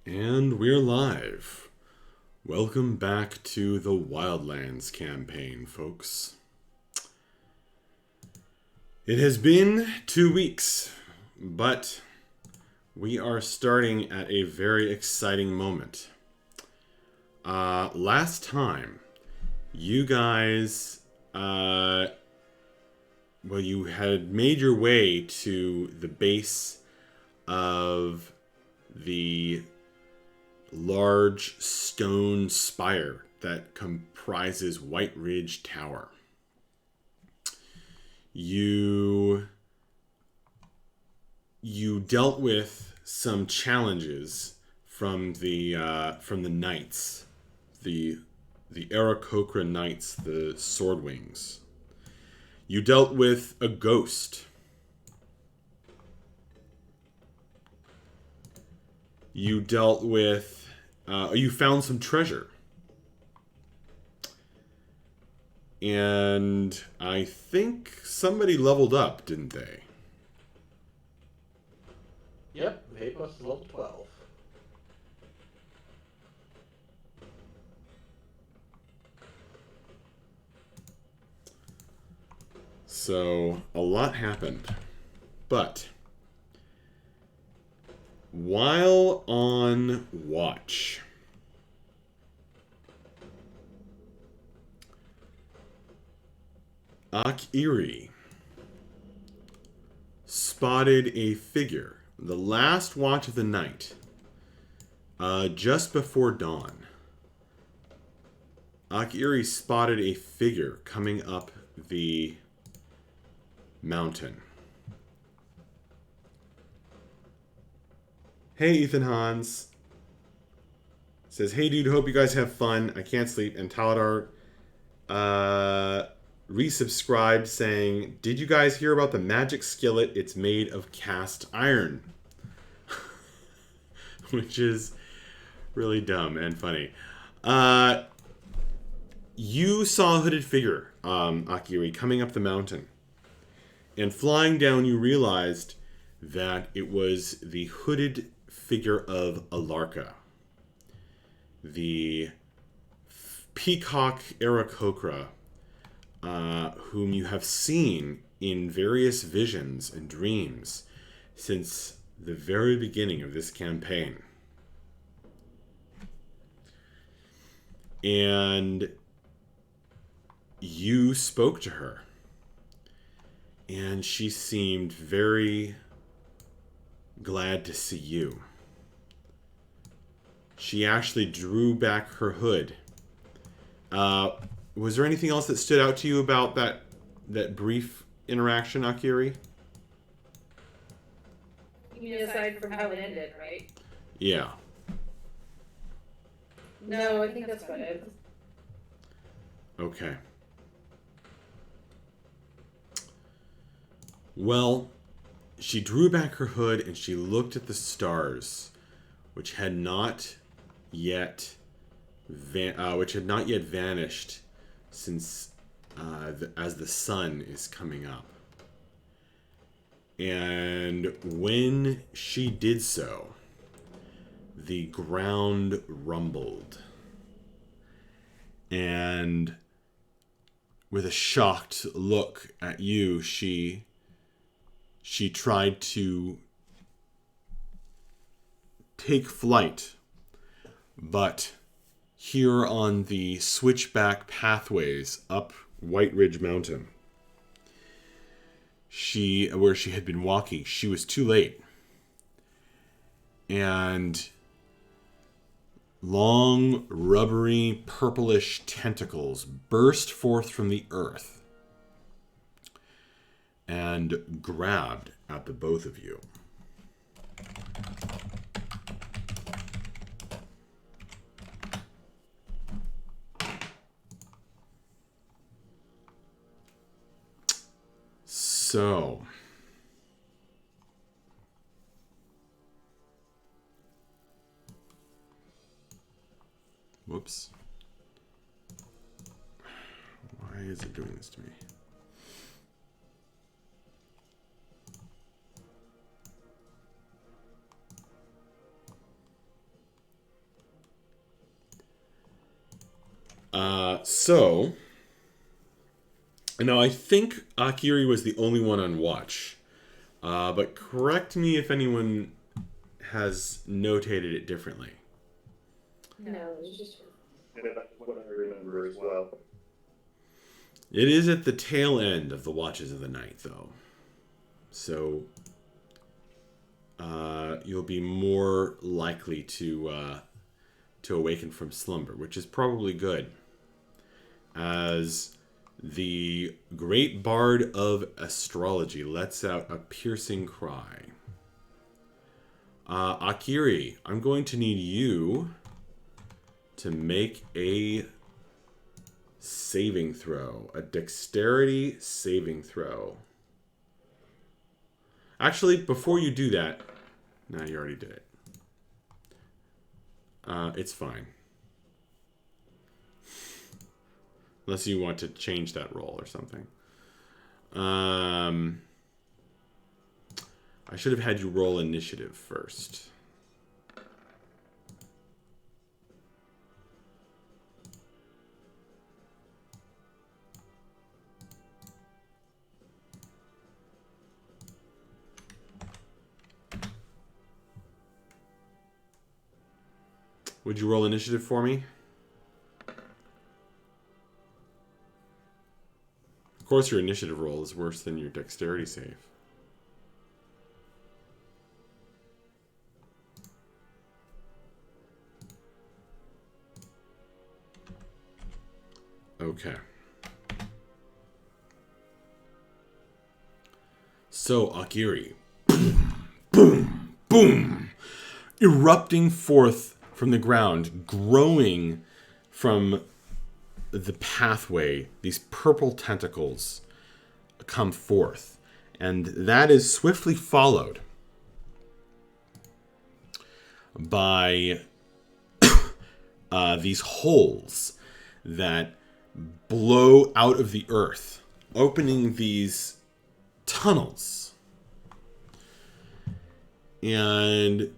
And we're live. Welcome back to the Wildlands campaign, folks. It has been 2 weeks, but we are starting at a very exciting moment. Last time, you guys, you had made your way to the base of the large stone spire that comprises White Ridge Tower. You dealt with some challenges from the knights, the Aarakocra knights, the Swordwings. You dealt with a ghost. You dealt with you found some treasure. And I think somebody leveled up, didn't they? Yep, Vapos is level 12. So, a lot happened. But, while on watch, Akiri spotted a figure, the last watch of the night, just before dawn. Akiri spotted a figure coming up the mountain. Hey, Ethan Hans. Says, hey, dude, hope you guys have fun. I can't sleep. And Taladar resubscribed saying, did you guys hear about the magic skillet? It's made of cast iron. Which is really dumb and funny. You saw a hooded figure, Akiri, coming up the mountain. And flying down, you realized that it was the hooded figure of Alarka, the peacock Aarakocra, whom you have seen in various visions and dreams since the very beginning of this campaign. And you spoke to her. And she seemed very glad to see you. She actually drew back her hood. Was there anything else that stood out to you about that brief interaction, Akiri? You mean aside from how it ended, right? Yeah. No, I think that's about it. Okay. Well, she drew back her hood and she looked at the stars, which had not yet vanished since as the sun is coming up. And when she did so, the ground rumbled. And with a shocked look at you, she tried to take flight, but here on the switchback pathways up White Ridge Mountain, where she had been walking, she was too late. And long, rubbery, purplish tentacles burst forth from the earth and grabbed at the both of you. So, whoops. Why is it doing this to me? So, now I think Akiri was the only one on watch. But correct me if anyone has notated it differently. No, it's just. Yeah, that's what I remember as well. It is at the tail end of the watches of the night, though. So, you'll be more likely to awaken from slumber, which is probably good, as the great bard of astrology lets out a piercing cry. Akiri, I'm going to need you to make a saving throw, a dexterity saving throw. Actually, before you do that, no, you already did it. It's fine. Unless you want to change that roll or something. I should have had you roll initiative first. Would you roll initiative for me? Of course, your initiative roll is worse than your dexterity save. Okay. So, Akiri. Boom, boom, boom. Erupting forth from the ground, growing from the pathway, these purple tentacles come forth. And that is swiftly followed by these holes that blow out of the earth, opening these tunnels. And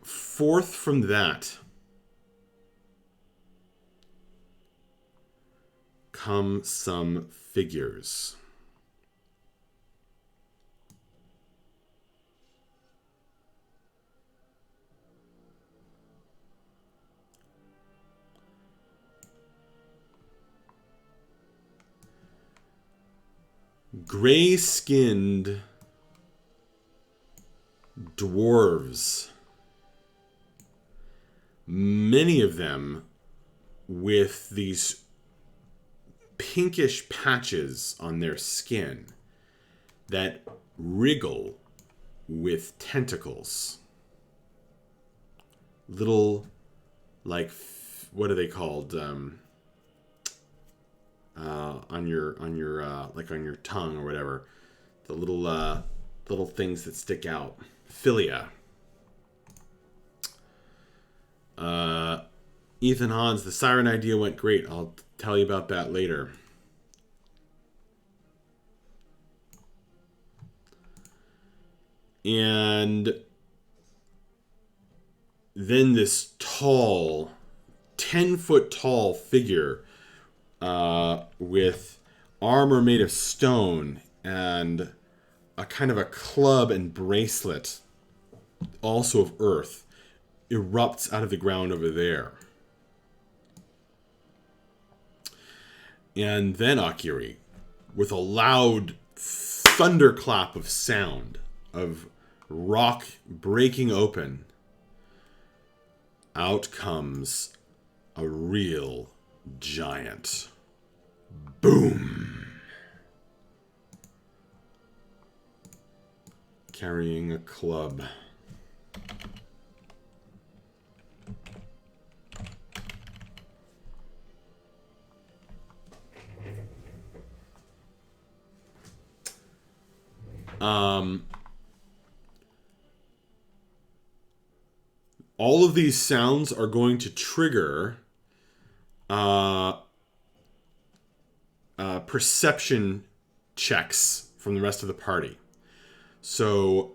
forth from that come some figures. Gray-skinned dwarves, many of them with these pinkish patches on their skin that wriggle with tentacles. Little, like, what are they called? On your like on your tongue or whatever, the little things that stick out. Philia. Ethan Hans, the siren idea went great. I'll tell you about that later. And then this tall, 10-foot tall figure with armor made of stone and a kind of a club and bracelet, also of earth, erupts out of the ground over there. And then Akiri, with a loud thunderclap of sound, of rock breaking open, out comes a real giant. Boom! Carrying a club. All of these sounds are going to trigger perception checks from the rest of the party. So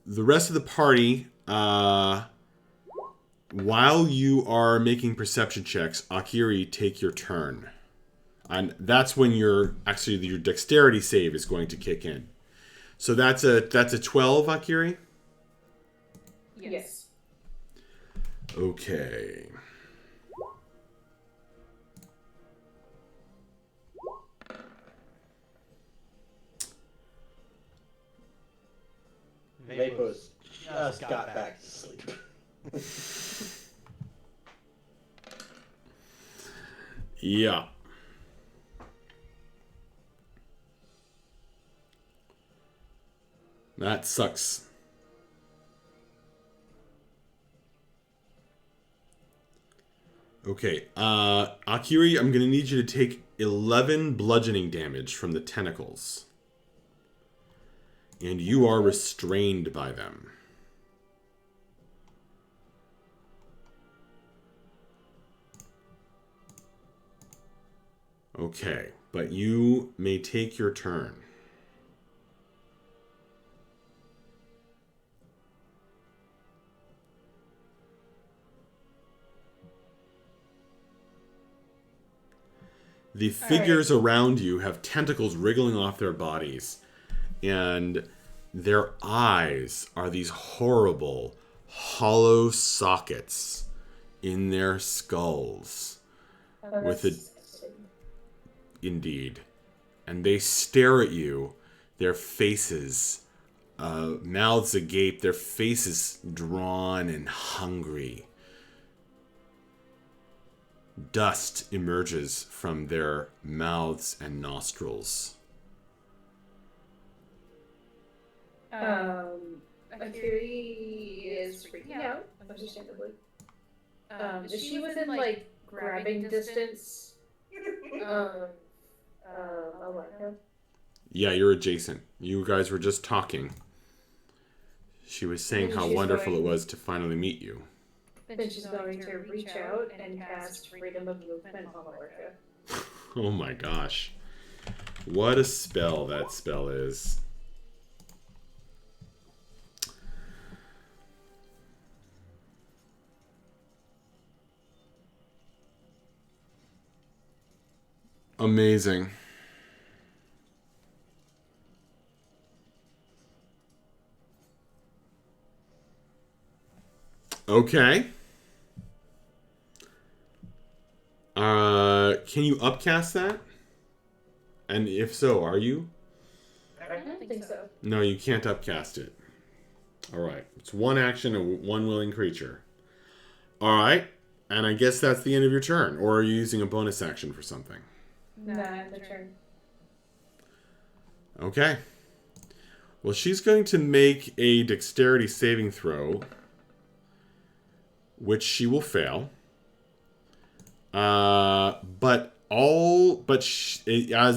the rest of the party while you are making perception checks, Akiri, take your turn. And that's when your dexterity save is going to kick in. So that's a 12, Akiri? Yes. Okay. Vapo's just got back to sleep. Yeah. That sucks. Okay, Akiri, I'm gonna need you to take 11 bludgeoning damage from the tentacles. And you are restrained by them. Okay, but you may take your turn. The figures around you have tentacles wriggling off their bodies, and their eyes are these horrible, hollow sockets in their skulls. With a Indeed. And they stare at you, their faces, mouths agape, their faces drawn and hungry. Dust emerges from their mouths and nostrils. Akiri is freaking out, understandably. Is she within, like, grabbing distance? Aleka? Yeah, you're adjacent. You guys were just talking. She was saying how wonderful it was to finally meet you. Then she's going to reach out and cast Freedom of Movement on Aleka. Oh my gosh. What a spell that spell is. Amazing. Okay. Can you upcast that? And if so, are you? I don't think so. No, you can't upcast it. Alright. It's one action and one willing creature. Alright. And I guess that's the end of your turn. Or are you using a bonus action for something? Nah, the turn. Okay. Well, she's going to make a dexterity saving throw, which she will fail. As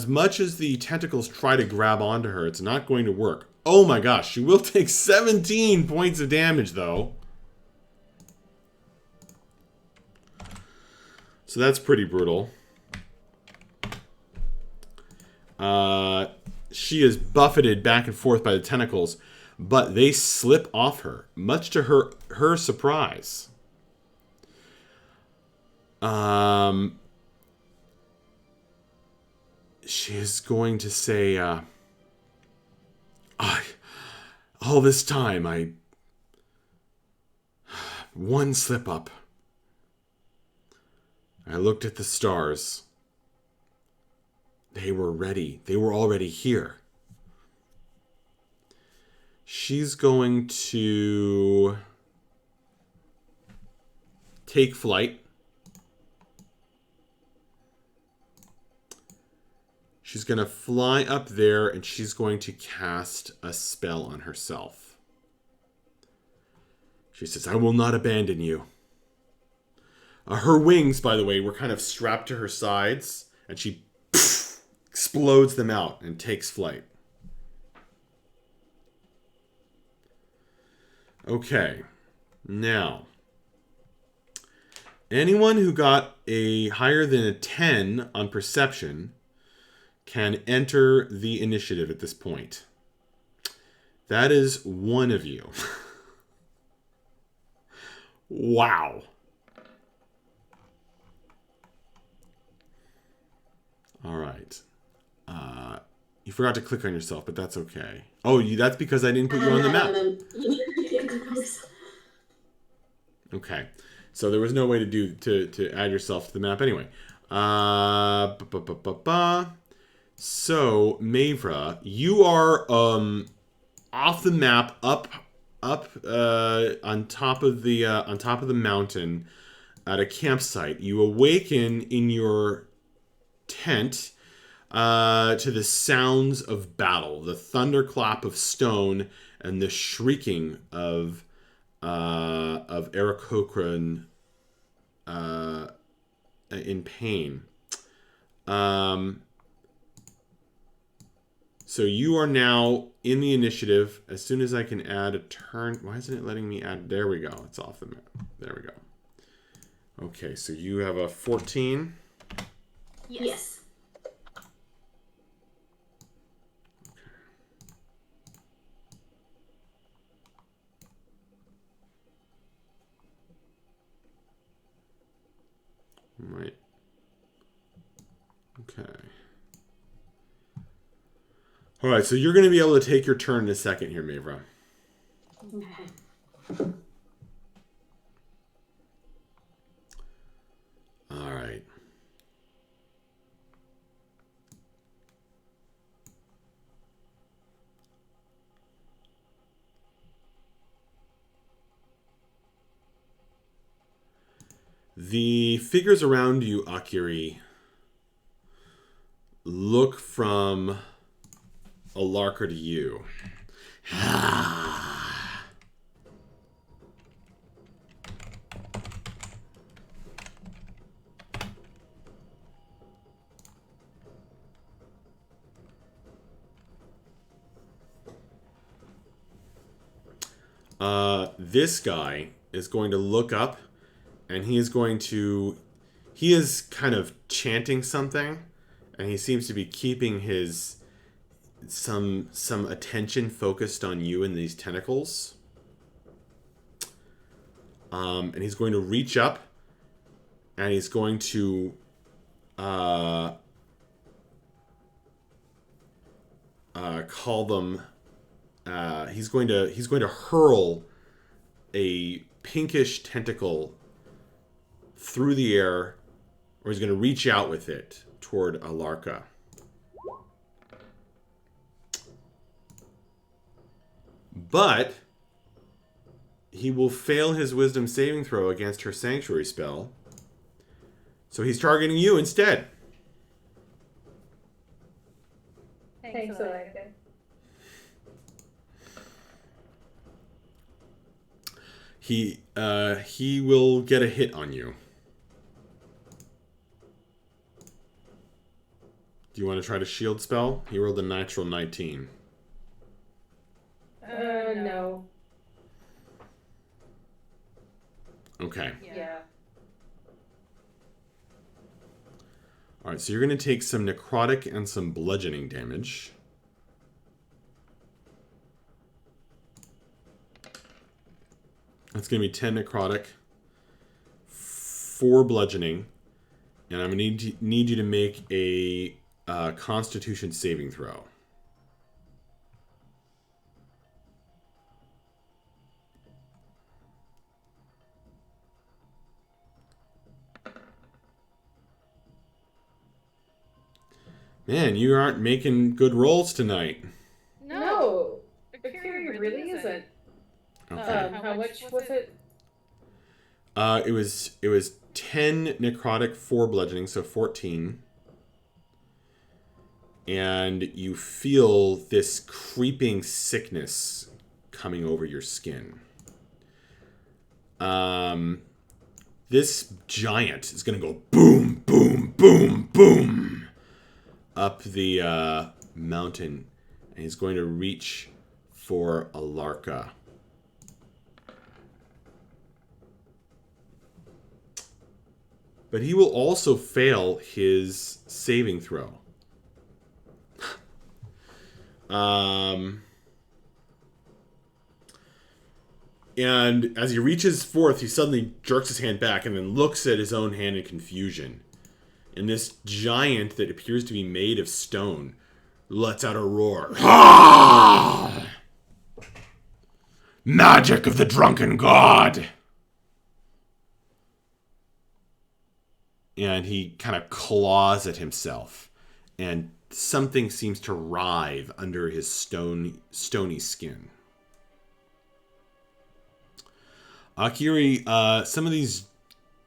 much as the tentacles try to grab onto her, it's not going to work. Oh my gosh, she will take 17 points of damage, though. So that's pretty brutal. She is buffeted back and forth by the tentacles, but they slip off her, much to her surprise. She is going to say, all this time, one slip up. I looked at the stars. They were ready. They were already here. She's going to take flight. She's going to fly up there, and she's going to cast a spell on herself. She says, I will not abandon you. Her wings, by the way, were kind of strapped to her sides, and she explodes them out and takes flight. Okay. Now, anyone who got a higher than a 10 on perception can enter the initiative at this point. That is one of you. Wow. All right. You forgot to click on yourself, but that's okay. Oh, that's because I didn't put you on the map. Okay. So there was no way to add yourself to the map anyway. So, Mavra, you are off the map, up on top of the mountain at a campsite. You awaken in your tent to the sounds of battle, the thunderclap of stone and the shrieking of Aarakocra in pain. So you are now in the initiative. As soon as I can add a turn... Why isn't it letting me add... There we go. It's off the map. There we go. Okay, so you have a 14. Yes. Right. Okay. All right, so you're going to be able to take your turn in a second here, Mavra. Okay. All right. The figures around you, Akiri, look from Alarka to you. This guy is going to look up, and he is kind of chanting something, and he seems to be keeping his some attention focused on you and these tentacles. And he's going to reach up, and he's going to call them. He's going to hurl a pinkish tentacle through the air, or he's going to reach out with it toward Alarka. But he will fail his wisdom saving throw against her sanctuary spell. So he's targeting you instead. Thanks, Alarka. He will get a hit on you. Do you want to try to shield spell? He rolled a natural 19. No. Okay. Yeah. Alright, so you're going to take some necrotic and some bludgeoning damage. That's going to be 10 necrotic, 4 bludgeoning, and I'm going to need you to make a Constitution saving throw. Man, you aren't making good rolls tonight. No. Akiri really isn't. Okay. How much was it? It was 10 necrotic, 4 bludgeoning, so 14. And you feel this creeping sickness coming over your skin. This giant is going to go boom, boom, boom, boom up the mountain. And he's going to reach for Alarka. But he will also fail his saving throw. And as he reaches forth, he suddenly jerks his hand back and then looks at his own hand in confusion. And this giant that appears to be made of stone lets out a roar. Ah! Magic of the drunken god! And he kind of claws at himself. And something seems to writhe under his stony skin. Akiri, some of these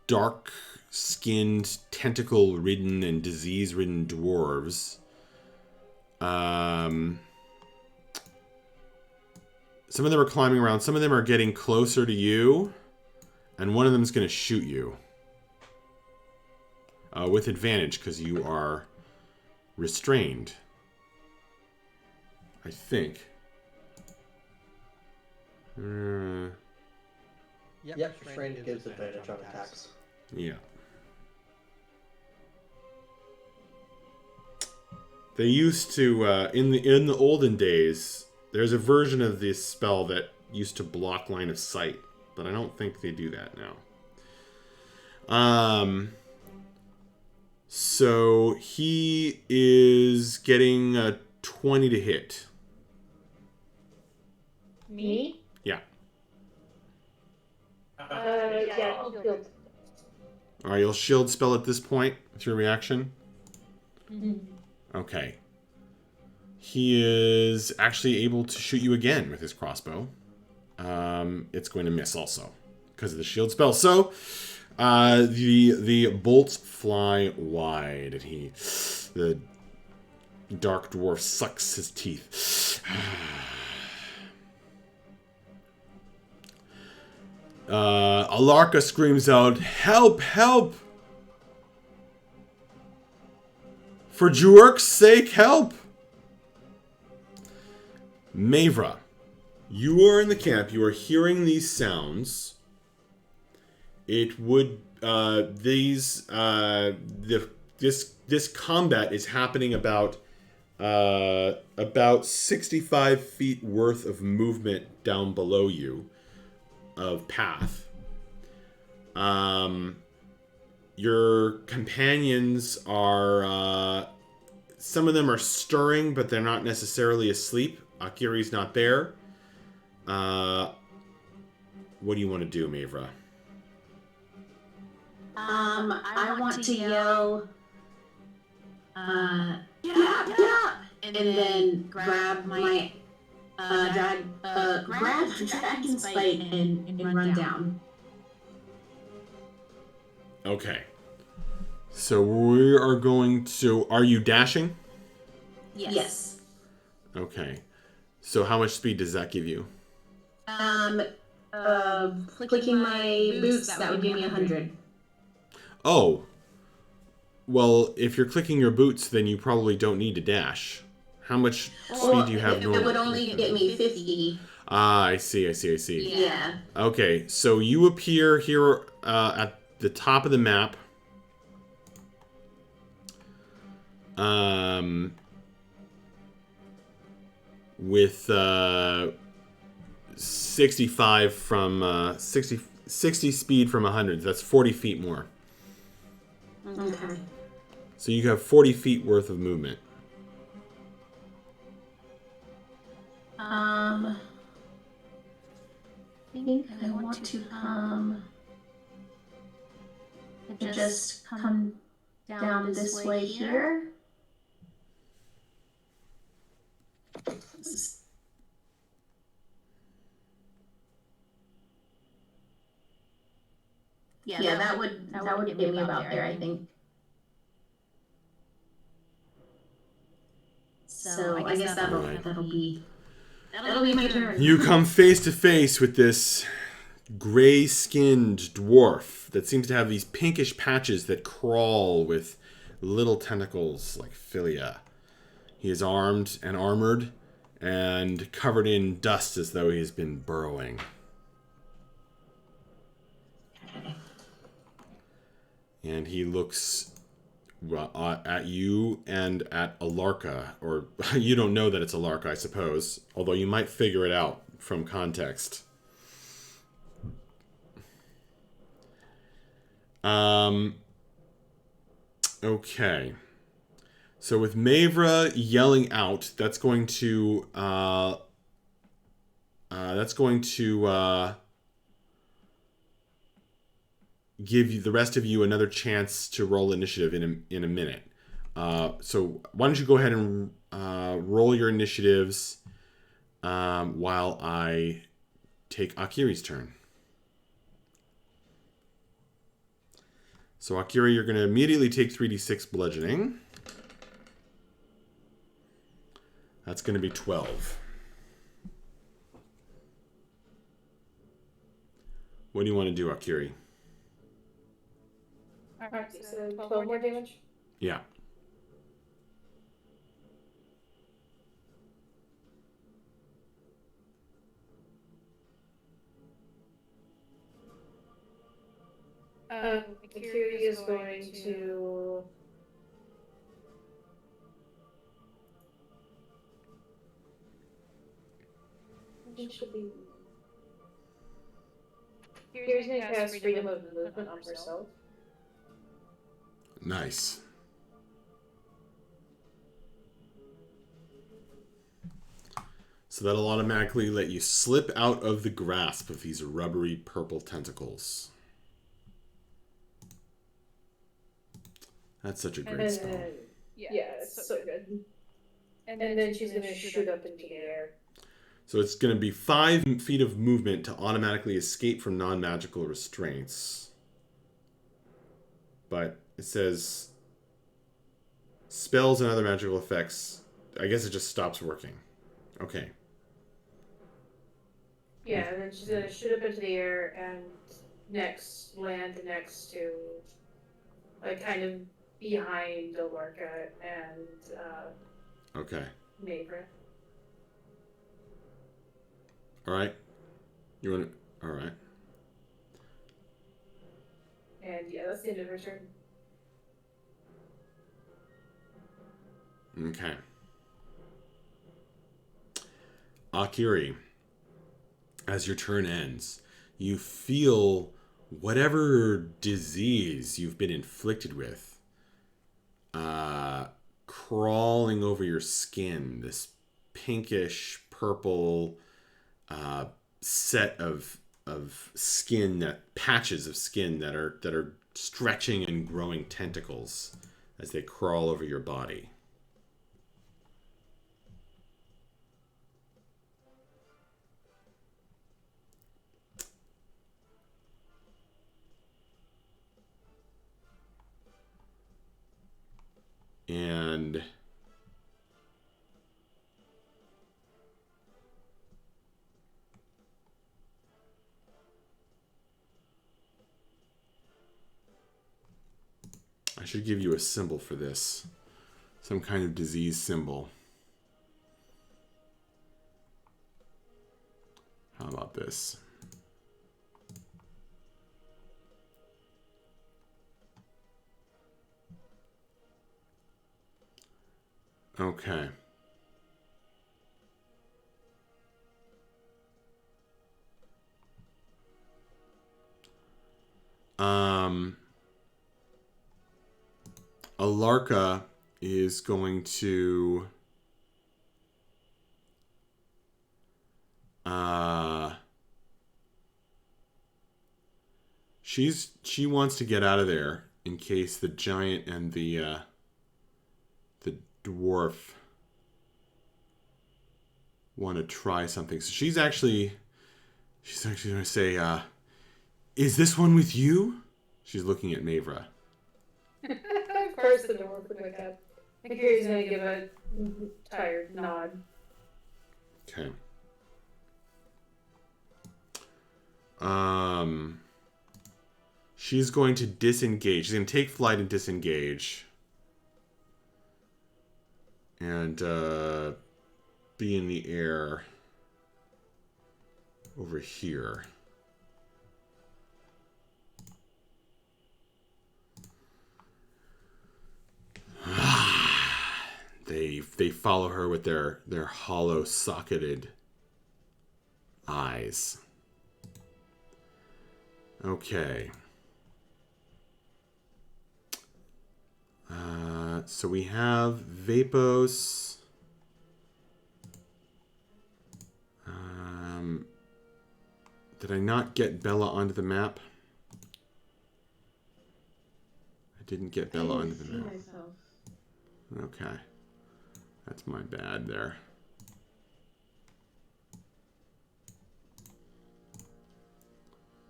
dark-skinned, tentacle-ridden, and disease-ridden dwarves, some of them are climbing around, some of them are getting closer to you, and one of them is going to shoot you. With advantage, because you are restrained. I think. Yep, restraint gives advantage on attacks. Yeah. They used to, in the olden days, there's a version of this spell that used to block line of sight, but I don't think they do that now. So he is getting a 20 to hit. Me? Yeah. Yeah, I'll build. Alright, you'll shield spell at this point with your reaction. Mm-hmm. Okay. He is actually able to shoot you again with his crossbow. It's going to miss also because of the shield spell. So, the bolts fly wide, and the dark dwarf sucks his teeth. Alarka screams out, "Help! Help! For Jurk's sake, help!" Mavra, you are in the camp. You are hearing these sounds. It would this combat is happening about 65 feet worth of movement down below you of path. Your companions are some of them are stirring, but they're not necessarily asleep. Akiri's not there. What do you want to do, Mavra? I want to yell, get up, and then grab my, grab Dragon's Bite and run down. Okay. So we are going to... Are you dashing? Yes. Okay. So how much speed does that give you? Clicking my boots, that would give me 100. Oh. Well, if you're clicking your boots, then you probably don't need to dash. How much speed do you have normally? It would only get me 50. Ah, I see. Yeah. Okay, so you appear here at the top of the map. With 65 from 60 speed from 100. That's 40 feet more. Okay. So you have 40 feet worth of movement. I think I want to just come down this way here. Yeah, that would get me about there, I think. So I guess that'll be my turn. You come face to face with this gray-skinned dwarf that seems to have these pinkish patches that crawl with little tentacles like philia. He is armed and armored and covered in dust as though he has been burrowing. And he looks at you and at Alarka, or you don't know that it's Alarka, I suppose, although you might figure it out from context. Okay. So with Mavra yelling out, that's going to give you the rest of you another chance to roll initiative in a minute. So why don't you go ahead and roll your initiatives while I take Akiri's turn. So Akiri, you're going to immediately take 3d6 bludgeoning. That's going to be 12. What do you want to do, Akiri? Alright, so 12 more damage? Yeah. Akiri is going to... It should be... Akiri's going to cast Freedom of Movement on herself. Nice. So that'll automatically let you slip out of the grasp of these rubbery purple tentacles. That's such a great spell. Yeah, it's so good. And then she's going to shoot up into the air. So it's going to be 5 feet of movement to automatically escape from non-magical restraints. But it says spells and other magical effects. I guess it just stops working. Okay. Yeah, and then she's going to shoot up into the air and land next to, like, kind of behind Alorca and Okay. Mavra. All right. You want to... All right. And yeah, that's the end of her turn. Okay. Akiri, as your turn ends, you feel whatever disease you've been inflicted with crawling over your skin. This pinkish purple set of skin, that patches of skin that are stretching and growing tentacles as they crawl over your body. And I should give you a symbol for this. Some kind of disease symbol. How about this? Okay. Alarka is going to she wants to get out of there in case the giant and the dwarf want to try something. So she's actually going to say, is this one with you? She's looking at Mavra. Of course the dwarf would wake up. Akiri's going to give a tired nod. Okay. She's going to disengage. She's going to take flight and disengage. And be in the air over here. They follow her with their hollow socketed eyes. Okay. So we have Vapos. Did I not get Bella onto the map? I didn't get Bella onto the map. Okay. That's my bad there.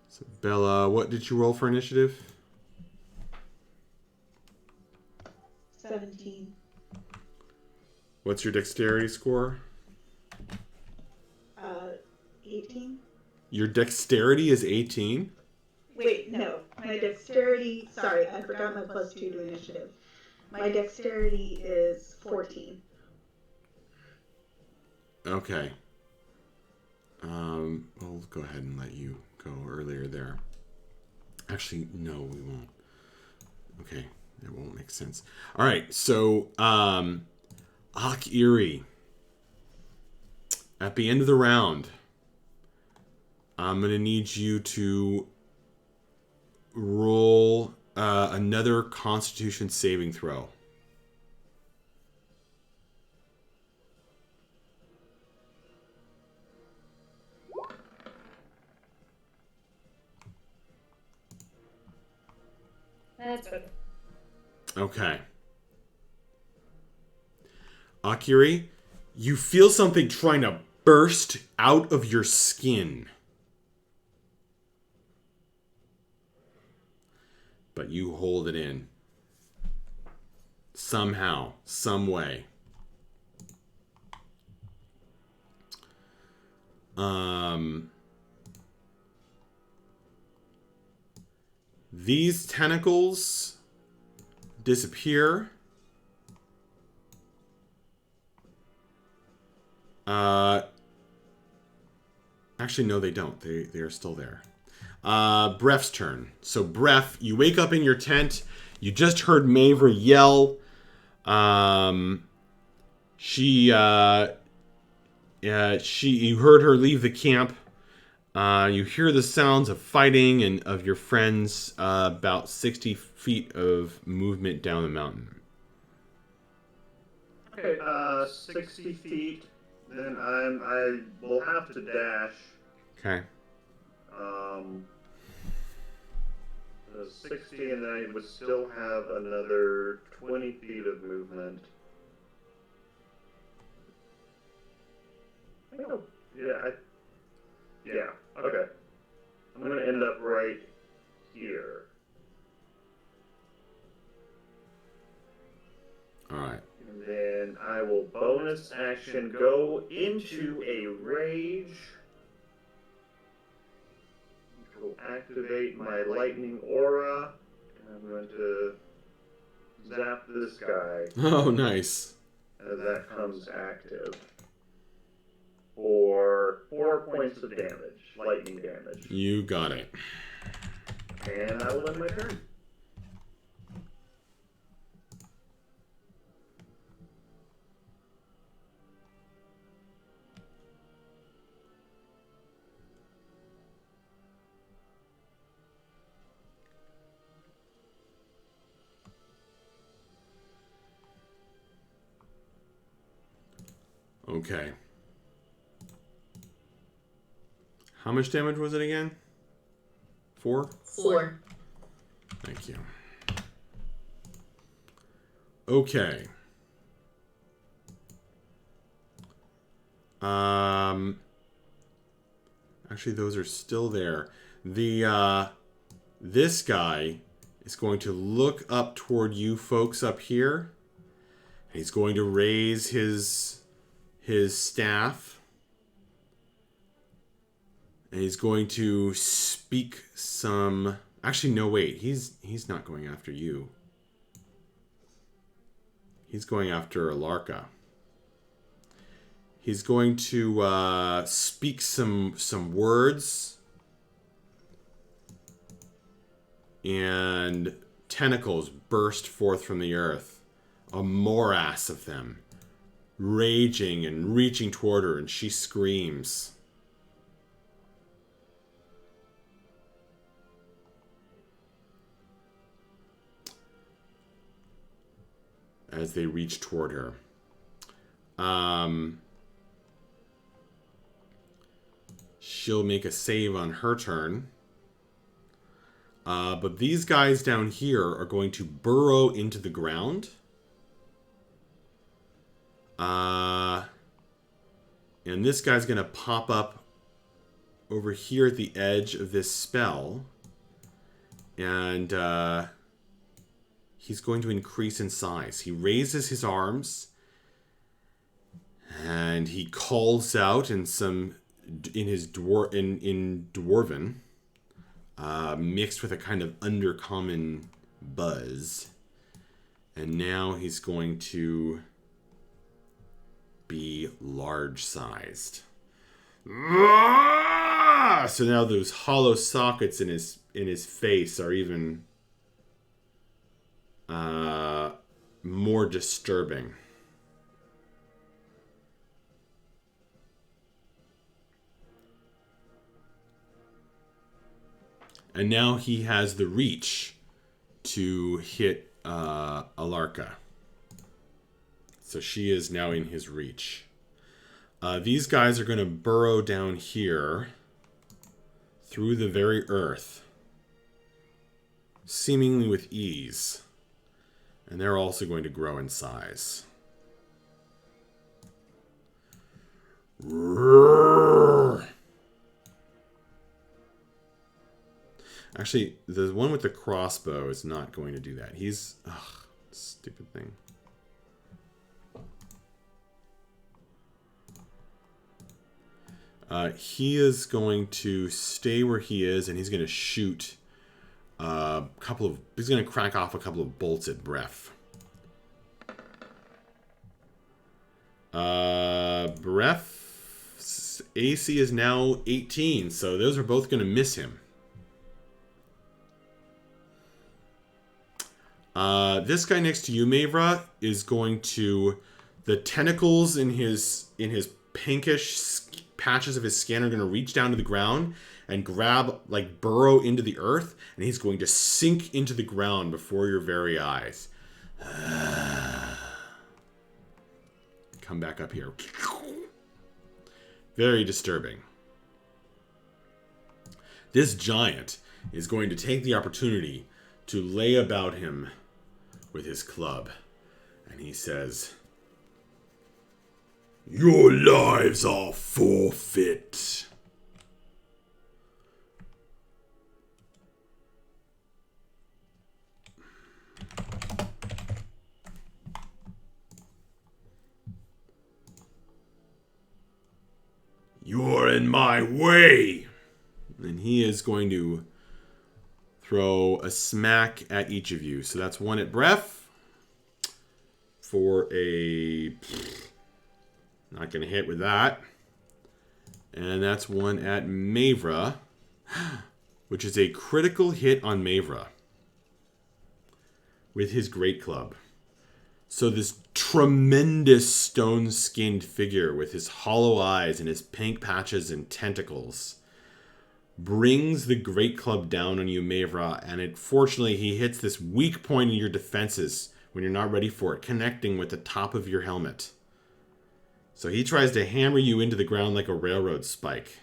So Bella, what did you roll for initiative? 17. What's your dexterity score? 18. Your dexterity is 18? Wait, no. My dexterity... Sorry, I forgot my +2 to initiative. My dexterity is 14. Okay. We'll go ahead and let you go earlier there. Actually, no, we won't. Okay, that won't make sense. All right, so Ak Erie. At the end of the round, I'm going to need you to roll another Constitution saving throw. That's good. Okay. Akiri, you feel something trying to burst out of your skin. But you hold it in. Somehow, some way. These tentacles disappear. Actually, no, they don't. They are still there. Bref's turn. So, Bref, you wake up in your tent. You just heard Mavra yell. You heard her leave the camp. You hear the sounds of fighting and of your friends about 60 feet of movement down the mountain. Okay, 60 feet. Then I will have to dash. Okay. 60, and then I would still have another 20 feet of movement. Yeah, okay. I'm going to end up right here. All right. And then I will bonus action go into a rage. Which will activate my lightning aura. And I'm going to zap this guy Oh, nice. as that comes active. For 4 points of damage, lightning damage. You got it. And I will end my turn. Okay. How much damage was it again? 4? 4. Thank you. Okay. Actually, those are still there. This guy is going to look up toward you folks up here. He's going to raise his staff. And he's going to speak some... Actually, no, wait. He's not going after you. He's going after Alarka. He's going to speak some words. And tentacles burst forth from the earth. A morass of them. Raging and reaching toward her, and she screams. as they reach toward her. She'll make a save on her turn. But these guys down here are going to burrow into the ground. And this guy's going to pop up over here at the edge of this spell. And he's going to increase in size. He raises his arms. And he calls out in Dwarven. Mixed with a kind of undercommon buzz. And now he's going to be large-sized. So now those hollow sockets in his face are even more disturbing. And now he has the reach to hit Alarka. So she is now in his reach. These guys are going to burrow down here through the very earth, seemingly with ease. And they're also going to grow in size. Roar. Actually, the one with the crossbow is not going to do that. He's... Ugh, stupid thing. He is going to stay where he is, and he's going to shoot a couple of... He's going to crack off a couple of bolts at Bref. Bref's AC is now 18, so those are both going to miss him. This guy next to you, Mavra, is going to... The tentacles in his pinkish patches of his skin are going to reach down to the ground and grab, like, burrow into the earth, and he's going to sink into the ground before your very eyes. Come back up here. Very disturbing. This giant is going to take the opportunity to lay about him with his club. And he says, "Your lives are forfeit." "You're in my way." And he is going to throw a smack at each of you. So that's one at Bref for a... Not going to hit with that. And that's one at Mavra, which is a critical hit on Mavra with his great club. So this tremendous stone-skinned figure with his hollow eyes and his pink patches and tentacles brings the great club down on you, Mavra, and fortunately he hits this weak point in your defenses when you're not ready for it, connecting with the top of your helmet. So he tries to hammer you into the ground like a railroad spike.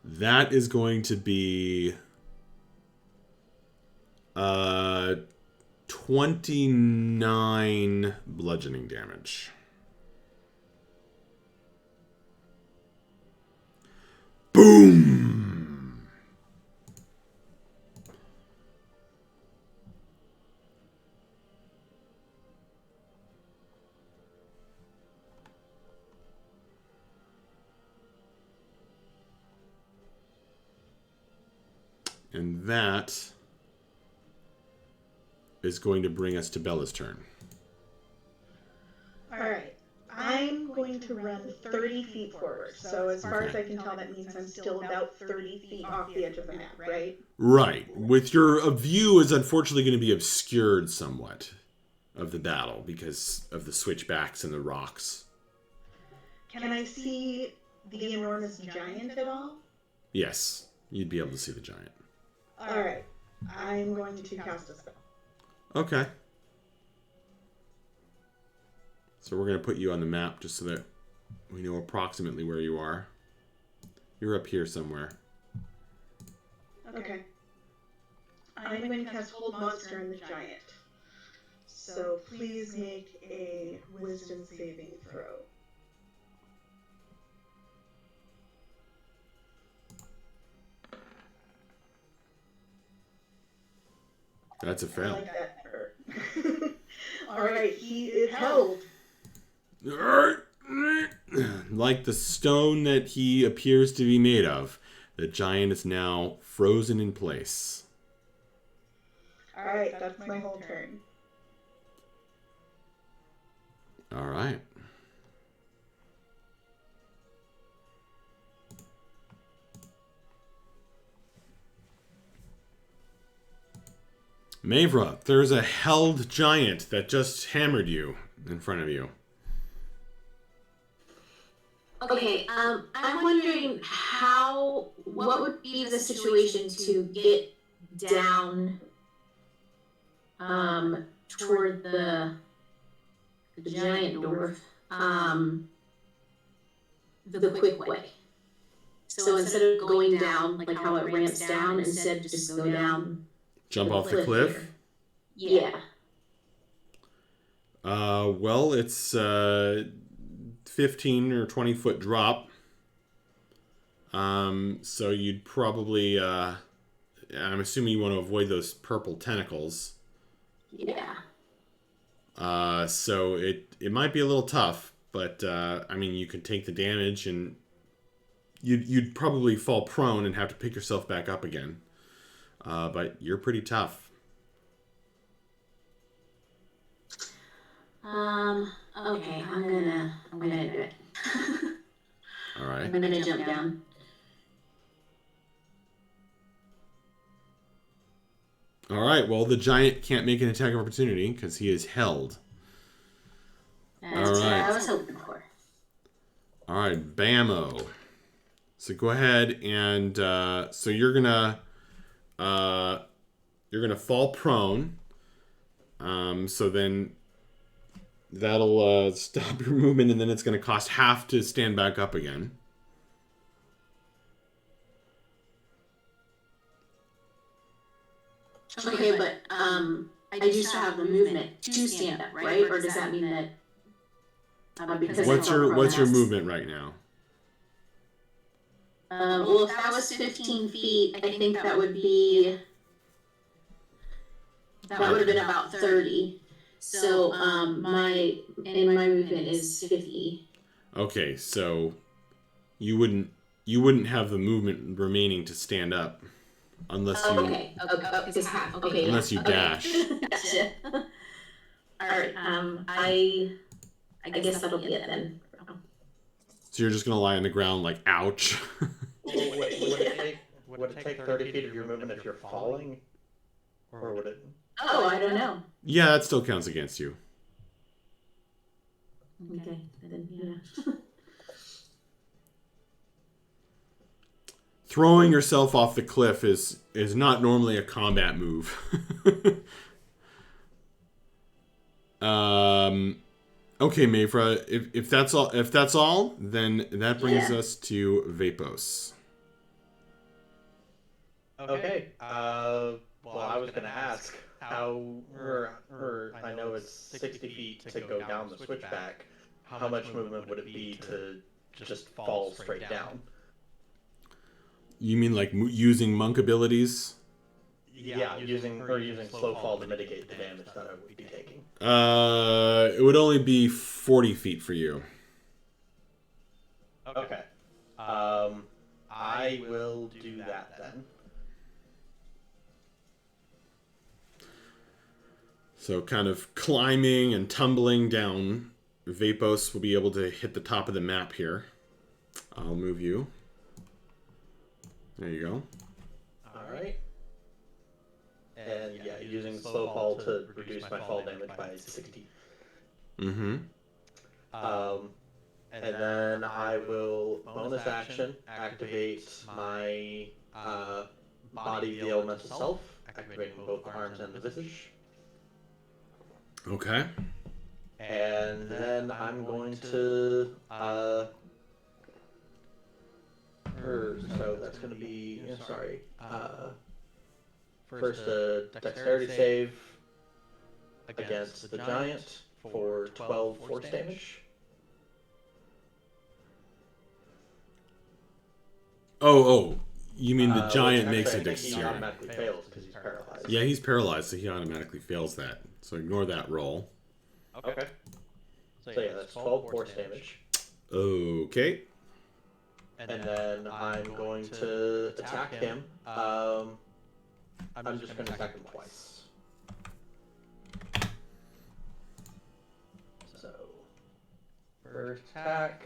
That is going to be 29 bludgeoning damage. Boom! And that is going to bring us to Bella's turn. Alright. I'm going to run 30 feet forward. So as far as I can tell, that means I'm still about 30 feet off the edge of the map, right? Right. With your view is unfortunately going to be obscured somewhat of the battle because of the switchbacks and the rocks. Can I see the enormous giant at all? Yes, you'd be able to see the giant. Alright. I'm going to cast a spell. Okay. So we're going to put you on the map just so that we know approximately where you are. You're up here somewhere. Okay. I'm going to cast Hold Monster on the giant. So please make a wisdom saving throw. That's a I fail. like that. Alright, he is held. Like the stone that he appears to be made of, the giant is now frozen in place. Alright, that's my whole turn. All right. Mavra, there's a held giant that just hammered you in front of you. Okay, I'm wondering what would be the situation to get down, toward the giant dwarf, the quick way. So instead of going down, like how it ramps down, instead just go down. Jump off the cliff? Here. Yeah. Well, it's 15 or 20 foot drop. So you'd probably, I'm assuming you want to avoid those purple tentacles. Yeah. So it might be a little tough, but I mean, you could take the damage and you'd probably fall prone and have to pick yourself back up again. But you're pretty tough. Okay, I'm gonna do it. All right. I'm gonna jump down. All right. Well, the giant can't make an attack of opportunity because he is held. That's All what right. I was hoping for. All right, Bammo. So go ahead and so you're gonna fall prone. So then that'll stop your movement, and then it's gonna cost half to stand back up again. Okay, but I do still have the movement to stand up, right? Or does that mean that because What's your movement right now? Well, if that was 15 feet, I think that would have been about 30. So my movement is 50. Okay, so you wouldn't have the movement remaining to stand up unless you Okay, it's half. Okay, unless you dash. Gotcha. All right. I guess that'll be it then. So you're just gonna lie on the ground like, ouch. Wait, would it take 30 feet of your movement if you're falling? Or would it? Oh, I don't know. Yeah, that still counts against you. Okay, then yeah. Throwing yourself off the cliff is not normally a combat move. Okay, Mavra, if that's all, then that brings us to Vapos. Okay. Well, I was gonna ask how, or I know it's 60 feet to go down the switchback. How much movement would it be to just fall straight down? You mean like using monk abilities? Yeah, using slow fall to mitigate the damage that I would be taking. It would only be 40 feet for you. Okay. I will do that then. So kind of climbing and tumbling down, Vapos will be able to hit the top of the map here. I'll move you. There you go. Alright. And yeah, using slow fall to reduce my fall damage by 60. Mm-hmm. And then I will bonus action activate my body of the elemental self, activating both the arms and the visage. Okay. And then I'm going to so that's going to be first a dexterity save against the giant for 12 force damage. Oh, you mean the giant Which makes a actually I think he dexterity? automatically fails because he's paralyzed. Yeah, he's paralyzed, so he automatically fails that. So ignore that roll. Okay. So yeah, that's 12 force damage. Okay. And then I'm going to attack him. I'm just going to attack him twice. So, first attack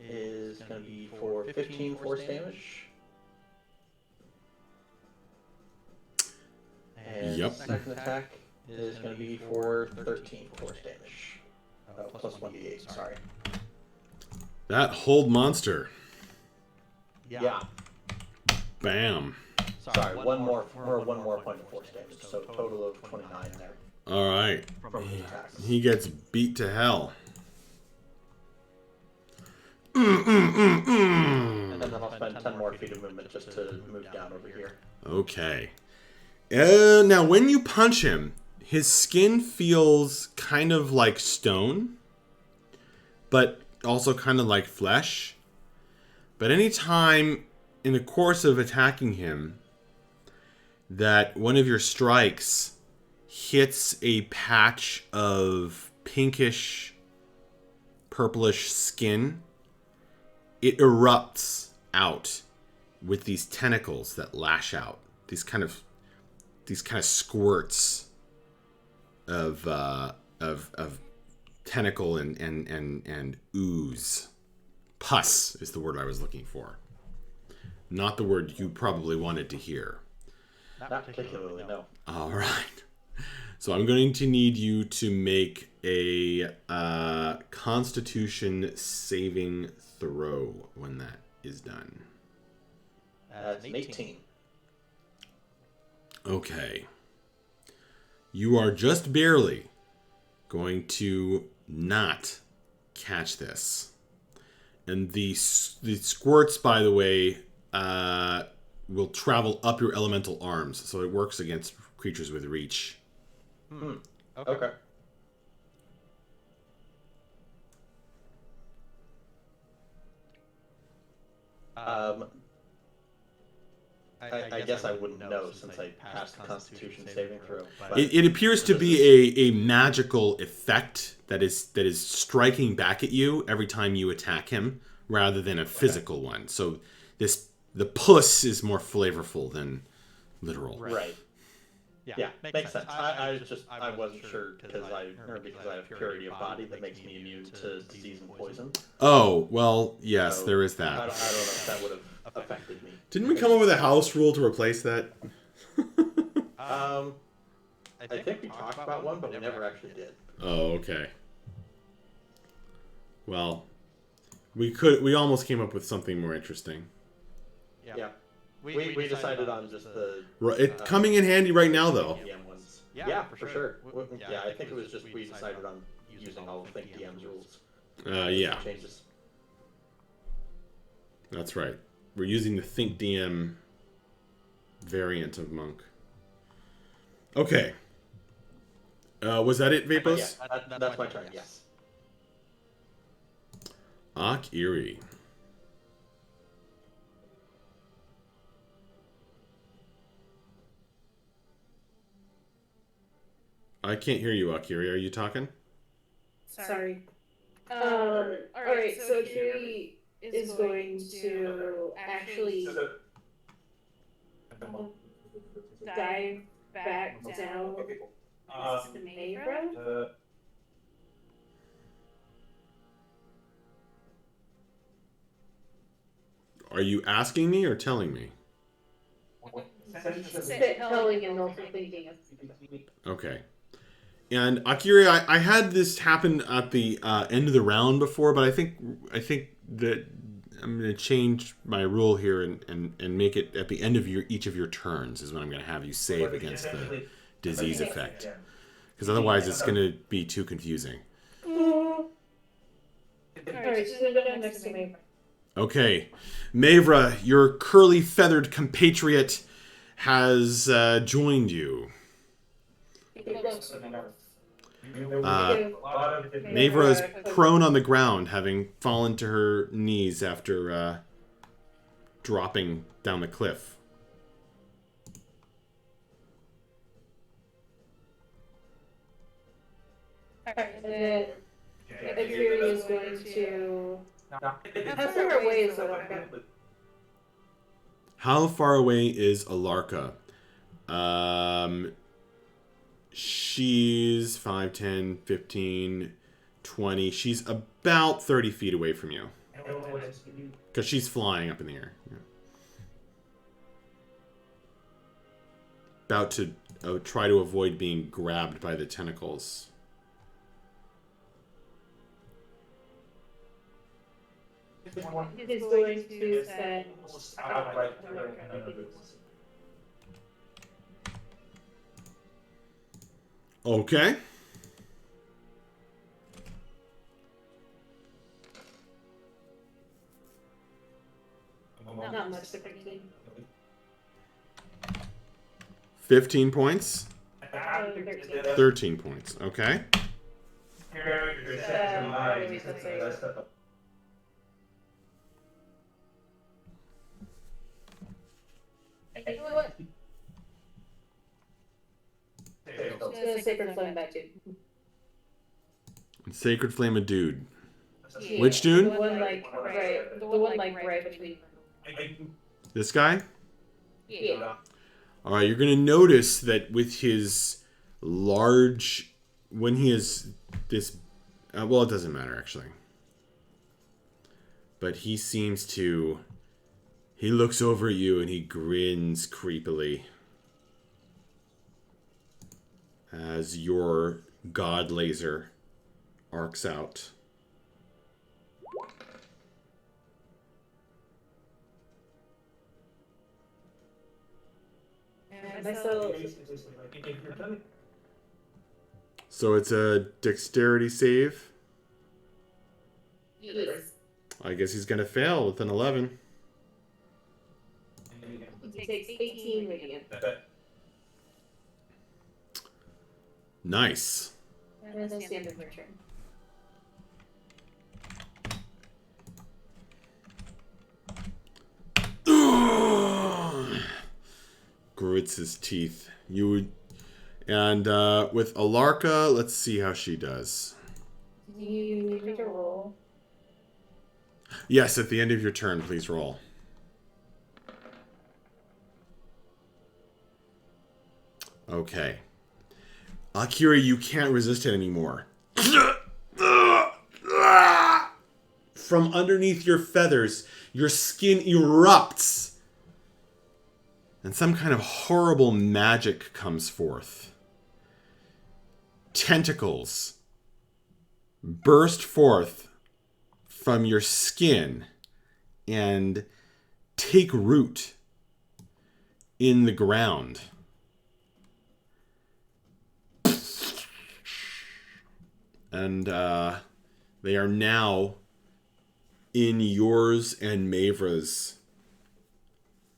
is going to be for 15 force damage. And Yep. second attack is going to be for 13 force damage. Plus 1d8, sorry. That hold monster. Yeah. Bam. Sorry, one more point of force damage, so a total of 29 there. All right. From his attacks. He gets beat to hell. And then I'll spend 10 more feet of movement just to move down over here. Okay. Now, when you punch him, his skin feels kind of like stone, but also kind of like flesh. But anytime in the course of attacking him that one of your strikes hits a patch of pinkish, purplish skin, it erupts out with these tentacles that lash out. These kind of squirts of tentacle and ooze. Pus is the word I was looking for. Not the word you probably wanted to hear. Not particularly, no. All right. So I'm going to need you to make a Constitution saving throw when that is done. That's an 18. Okay. You are just barely going to not catch this. And the squirts, by the way, will travel up your elemental arms. So it works against creatures with reach. Okay. I guess I wouldn't know since I passed the Constitution saving throw. But It appears to be a magical effect that is striking back at you every time you attack him, rather than a physical one. So the puss is more flavorful than literal. right. Yeah, makes sense. I wasn't sure because I have purity of body that makes me immune to disease and poison. Oh, well, yes, there is I that. don't know if that would have affected me. Didn't we come up with a house rule to replace that? I think we talked about one, but we never actually did. Oh, okay. Well, we almost came up with something more interesting. Yeah. We decided on just the It's coming in handy right now, though. DM ones. Yeah, for sure. Yeah, I think it was just we decided on using all of Think DM's rules. Yeah, Changes. that's right. We're using the Think DM variant of Monk. Okay. Was that it, Vapos? Yeah, that's my turn. Yes. Ak Eerie. I can't hear you, Akiri. Are you talking? Sorry. Alright, so Kiri is going to actually dive back down the main road. Are you asking me or telling me? Telling and also thinking of. Okay. And Akira, I had this happen at the end of the round before, but I think that I'm going to change my rule here and make it at the end of each of your turns is when I'm going to have you save against the disease effect. Because otherwise it's going to be too confusing. Alright, she's gonna go next to me. Okay. Mavra, your curly feathered compatriot has joined you. Mavra is prone on the ground, having fallen to her knees after dropping down the cliff. Alright, and then Akira is going to... How far away is Alarka? How far away is Alarka? She's 5, 10, 15, 20. She's about 30 feet away from you. Because she's flying up in the air. Yeah. About to try to avoid being grabbed by the tentacles. He's going to send... Okay. Not much different. 15 points. 13. 13 points. Okay. You know what? It's gonna Sacred Flame back to Sacred Flame of Dude. yeah. Which dude? The one right between. This guy? Yeah. Alright, you're going to notice that with his large... When he is this... well, it doesn't matter, actually. But he seems to... He looks over at you and he grins creepily. As your god laser arcs out. So it's a dexterity save. Yes. I guess he's going to fail with an 11. He takes 18 radiant. Nice. And then that's the end of your turn. Grits his teeth. You would... And with Alarka, let's see how she does. Do you need me to roll? Yes, at the end of your turn, please roll. Okay. Akira, you can't resist it anymore. From underneath your feathers, your skin erupts. And some kind of horrible magic comes forth. Tentacles burst forth from your skin and take root in the ground. And they are now in yours and Mavra's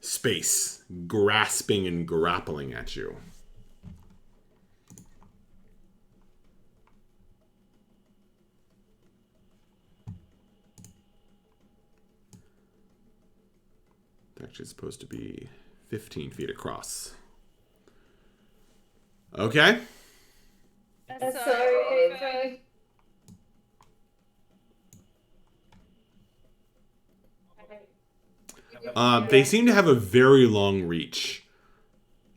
space, grasping and grappling at you. It's actually supposed to be 15 feet across. Okay. Sorry. They seem to have a very long reach.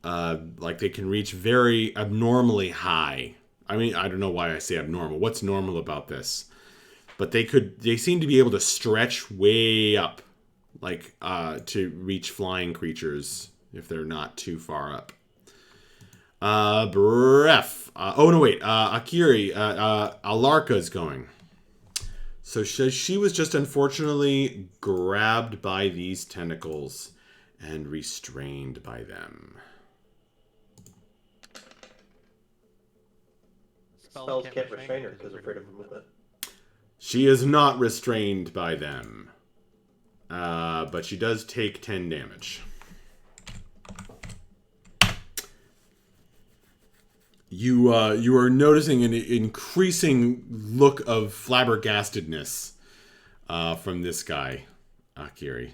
Like they can reach very abnormally high. I mean, I don't know why I say abnormal. What's normal about this? But they seem to be able to stretch way up, like to reach flying creatures if they're not too far up. Bref, Oh no, wait. Akiri, Alarka's going. So she was just unfortunately grabbed by these tentacles and restrained by them. Spells can't restrain her because of freedom of movement. She is not restrained by them. But she does take 10 damage. You are noticing an increasing look of flabbergastedness from this guy, Akiri.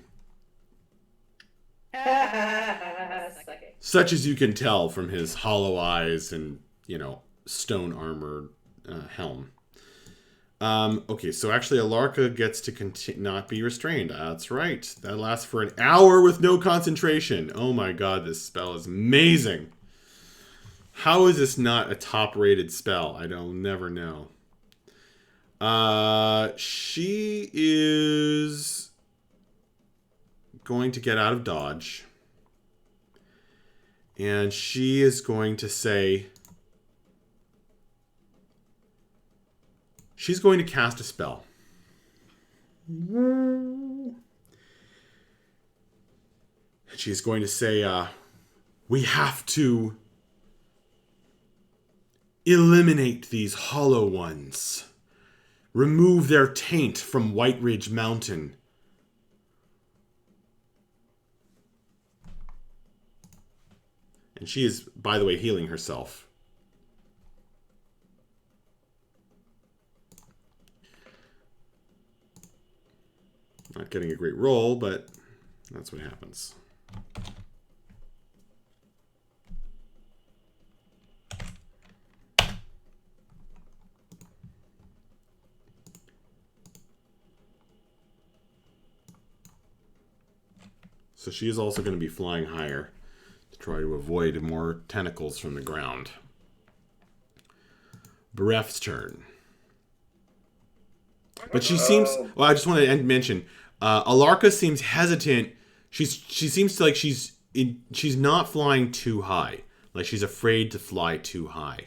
Such as you can tell from his hollow eyes and, stone armor helm. Okay, so actually Alarka gets to not be restrained. That's right. That lasts for an hour with no concentration. Oh my god, this spell is amazing. How is this not a top-rated spell? I don't never know. She is going to get out of dodge. And she is going to say... She's going to cast a spell. And she's going to say, we have to eliminate these hollow ones. Remove their taint from White Ridge Mountain. And she is, by the way, healing herself. Not getting a great roll, but that's what happens. So she is also going to be flying higher to try to avoid more tentacles from the ground. Beref's turn. But she seems... Well, I just want to mention... Alarka seems hesitant. She seems to like she's not flying too high. Like she's afraid to fly too high.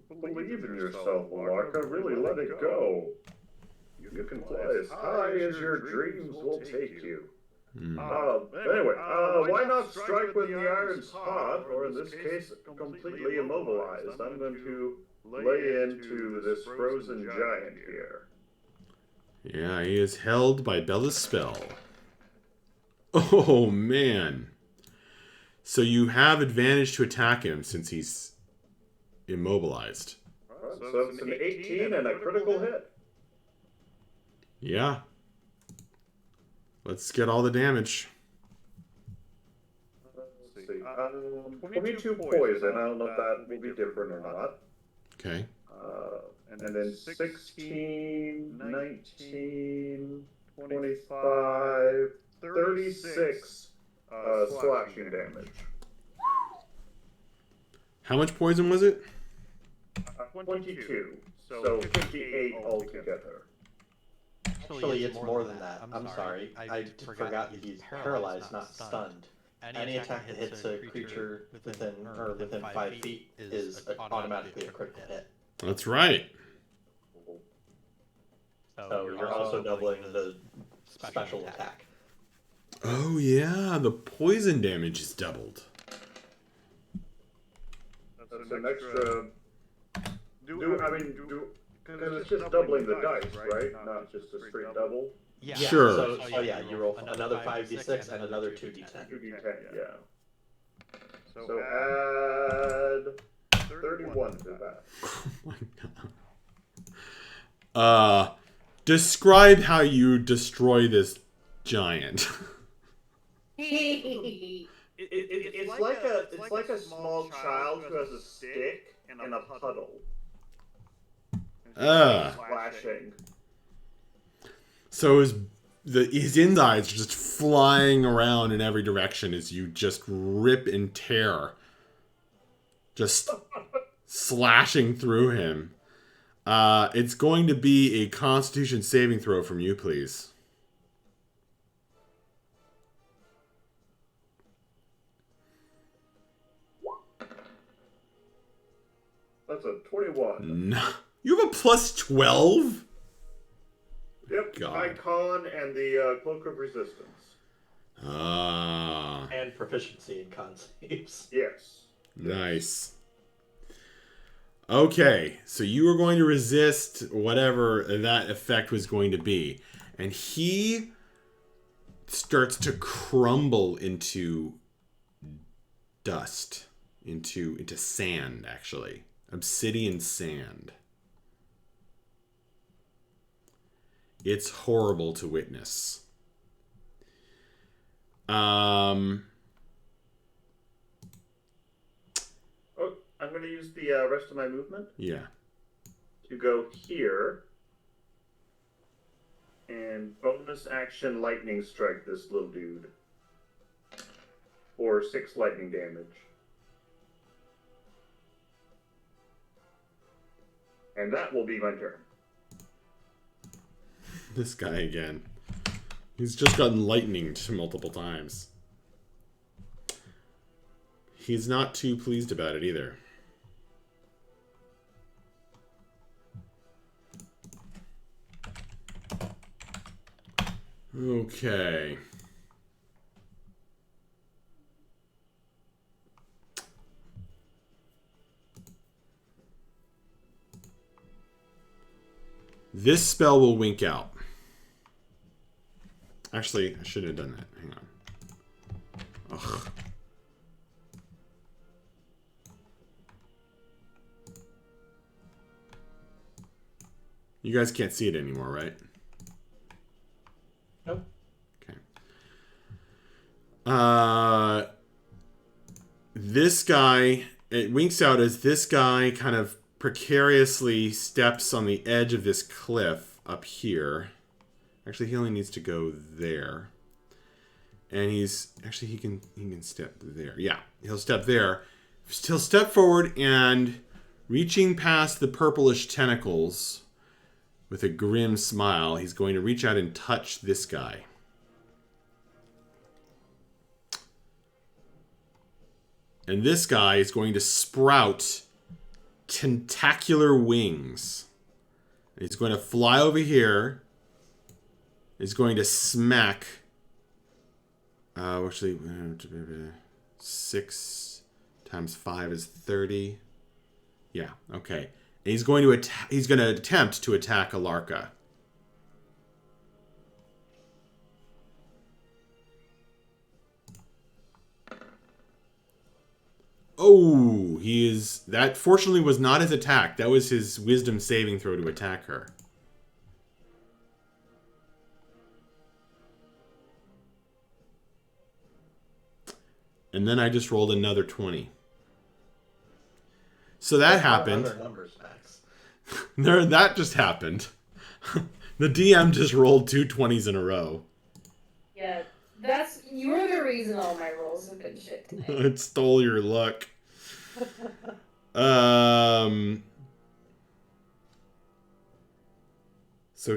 Believe in yourself, Alarka. Really let it go. You can fly as high as your dreams will take you. Anyway, why not strike when the iron's hot, or in this case, completely immobilized? I'm going to lay into this frozen giant here. Yeah, he is held by Bella's spell. Oh, man. So you have advantage to attack him since he's immobilized. So it's an 18 and a critical hit. Yeah. Let's get all the damage. Let's see. 22 poison. I don't know if that will be different or not. Okay. And then 16, 19, 25, 36 slashing damage. How much poison was it? 22. So 58 altogether. Actually, it's more than that. I'm sorry. I forgot that he's paralyzed, not stunned. Any attack that hits a creature within 5 feet is automatically a critical hit. That's right. So you're also doubling the special attack. Oh, yeah. The poison damage is doubled. That's an extra... Because it's just doubling the dice, right? Not just a straight double. Yeah. Sure. So you roll another 5d6 and another 2d10. 2d10, yeah. So add 31 to that. Oh, my God. Describe how you destroy this giant. It's like a small child who has a stick and a puddle. Splashing. So his insides are just flying around in every direction as you just rip and tear. Just slashing through him. It's going to be a Constitution saving throw from you, please. That's a 21. No. You have a plus 12? Yep, God. my con and the Cloak of Resistance. Ah. And proficiency in con saves. Yes. Nice. Okay, so you were going to resist whatever that effect was going to be. And he starts to crumble into dust. Into sand, actually. Obsidian sand. It's horrible to witness. Oh, I'm going to use the rest of my movement Yeah. to go here and bonus action lightning strike this little dude for 6 lightning damage. And that will be my turn. This guy again. He's just gotten lightninged multiple times. He's not too pleased about it either. Okay. This spell will wink out. Actually, I shouldn't have done that. Hang on. Ugh. You guys can't see it anymore, right? Nope. Okay. This guy, it winks out as this guy kind of precariously steps on the edge of this cliff up here. Actually, he only needs to go there. And he's actually he can step there. Yeah, he'll step there. He'll step forward and reaching past the purplish tentacles with a grim smile, he's going to reach out and touch this guy. And this guy is going to sprout tentacular wings. He's going to fly over here. He's going to smack. Actually, 6 times 5 is 30. Yeah, okay. And he's going to attempt to attack Alarka. Oh, that fortunately was not his attack. That was his wisdom saving throw to attack her. And then I just rolled another 20. So that happened. Other numbers, Max. That just happened. The DM just rolled 2 20s in a row. Yeah, you're the reason all my rolls have been shit tonight. It stole your luck. So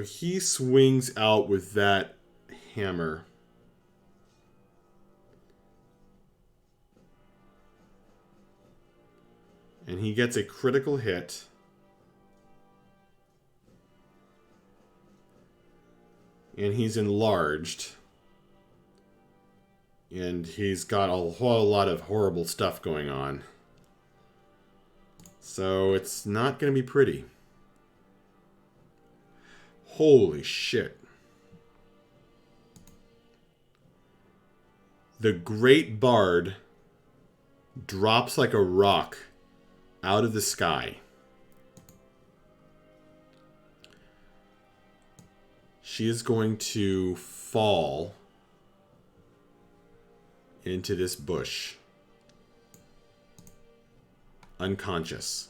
he swings out with that hammer. And he gets a critical hit. And he's enlarged. And he's got a whole lot of horrible stuff going on. So it's not going to be pretty. Holy shit. The Great Bard drops like a rock out of the sky. She is going to fall into this bush. Unconscious.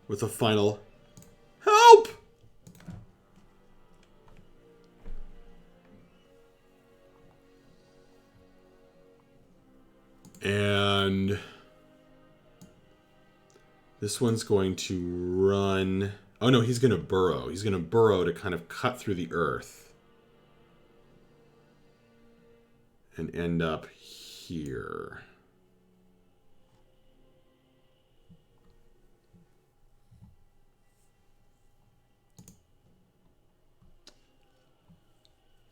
With a final help! And this one's going to run. Oh no, he's going to burrow. He's going to burrow to kind of cut through the earth. And end up here.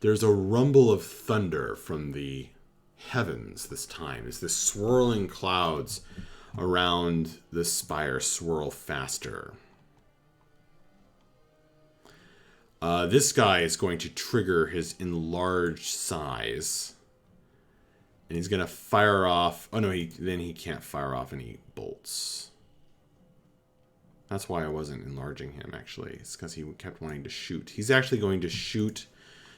there's a rumble of thunder from the heavens this time as the swirling clouds around the spire swirl faster. This guy is going to trigger his enlarged size. And he's going to fire off... Oh, no, then he can't fire off any bolts. That's why I wasn't enlarging him, actually. It's because he kept wanting to shoot. He's actually going to shoot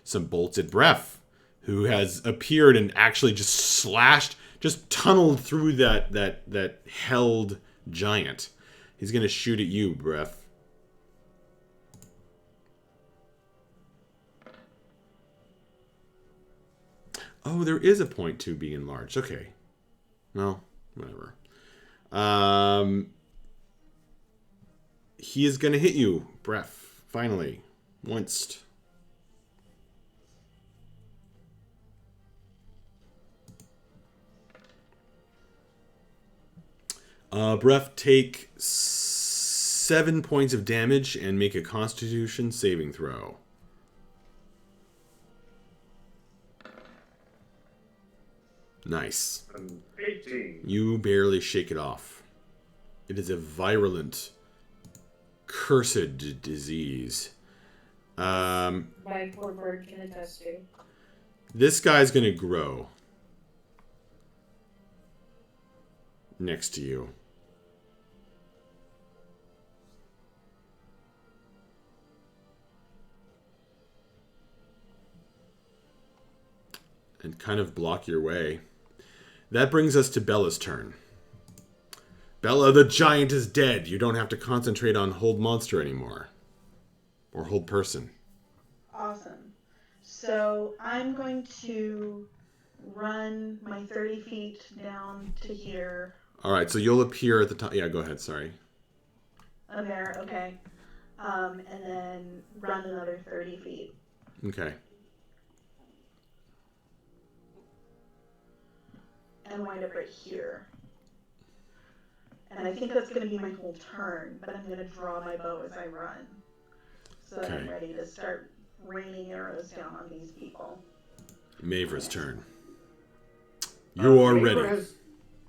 some bolts at Bref, who has appeared and actually just slashed, just tunneled through that held giant. He's going to shoot at you, Bref. Oh, there is a point to be enlarged. Okay. Well, whatever. He is going to hit you, Bref. Finally. Once. Bref, take 7 points of damage and make a Constitution saving throw. Nice. 18. You barely shake it off. It is a virulent, cursed disease. My poor bird can attest to. This guy's going to grow next to you. And kind of block your way. That brings us to Bella's turn. Bella, the giant is dead. You don't have to concentrate on hold monster anymore. Or hold person. Awesome. So I'm going to run my 30 feet down to here. Alright, so you'll appear at the top. Yeah, go ahead, sorry. There, okay. And then run another 30 feet. Okay. And wind up right here. And I think that's going to be my whole turn, but I'm going to draw my bow as I run. So that I'm ready to start raining arrows down on these people. Mavra's turn. You are ready. Mavra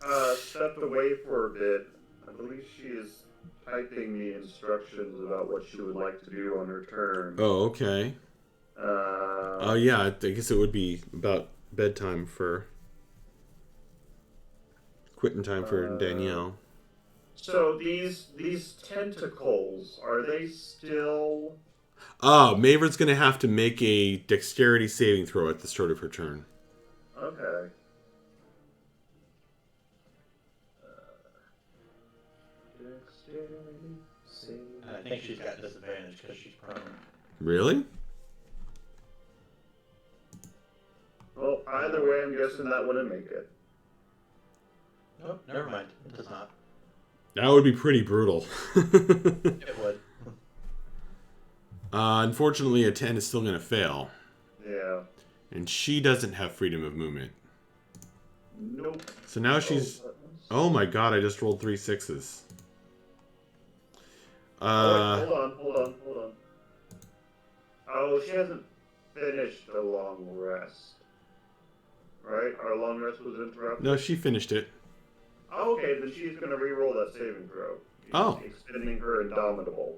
has stepped away for a bit. I believe she is typing the instructions about what she would like to do on her turn. Oh, okay. Oh, yeah, I guess it would be about bedtime for... Quitting time for Danielle. So these tentacles, are they still... Oh, Mavra's going to have to make a dexterity saving throw at the start of her turn. Okay. Dexterity saving. I think she's got disadvantage because she's prone. Really? Well, either way, I'm guessing that wouldn't make it. Nope, never mind. It does not. That would be pretty brutal. It would. Unfortunately, a 10 is still going to fail. Yeah. And she doesn't have freedom of movement. Nope. So now she's... Oh my god, I just rolled 3 6s. Hold on. Oh, she hasn't finished the long rest. Right? Our long rest was interrupted? No, she finished it. Oh, okay, then she's going to re-roll that saving throw. Oh. Extending her Indomitable.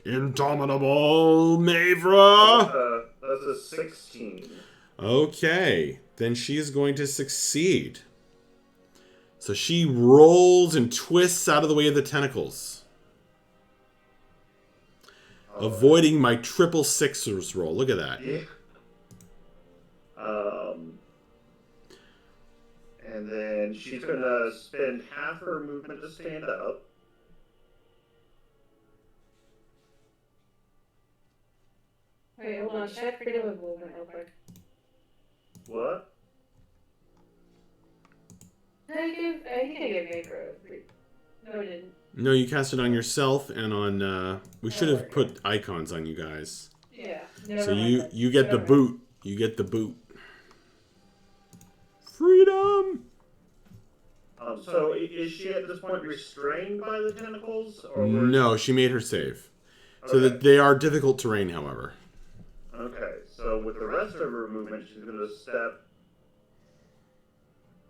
Indomitable Mavra! That's a 16. Okay, then she is going to succeed. So she rolls and twists out of the way of the tentacles. Avoiding my triple sixes roll. Look at that. Yeah. And then she's going to spend half her movement to stand up. Wait, hold on. Check freedom of movement real quick. What? I think I gave Mavra. No, I didn't. No, you cast it on yourself and on... we should have put icons on you guys. Yeah. So you get the boot. You get the boot. Freedom! So is she at this point restrained by the tentacles? Or No, she made her save. So Okay. that they are difficult terrain, however. Okay, So with the rest of her movement, she's going to step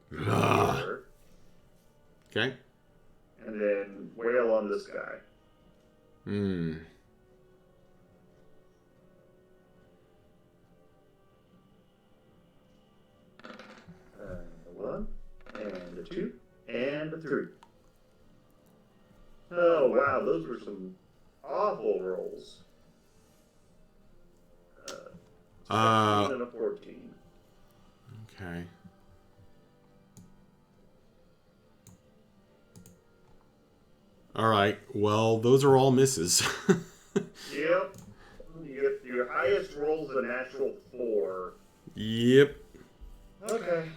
here, Okay. and then wail on this guy. Hmm. A 1, and a 2, and a 3. Oh, wow, those were some awful rolls. 16 and a 14. Okay. All right. Well, those are all misses. Yep. Your highest roll is a natural 4. Yep. Okay.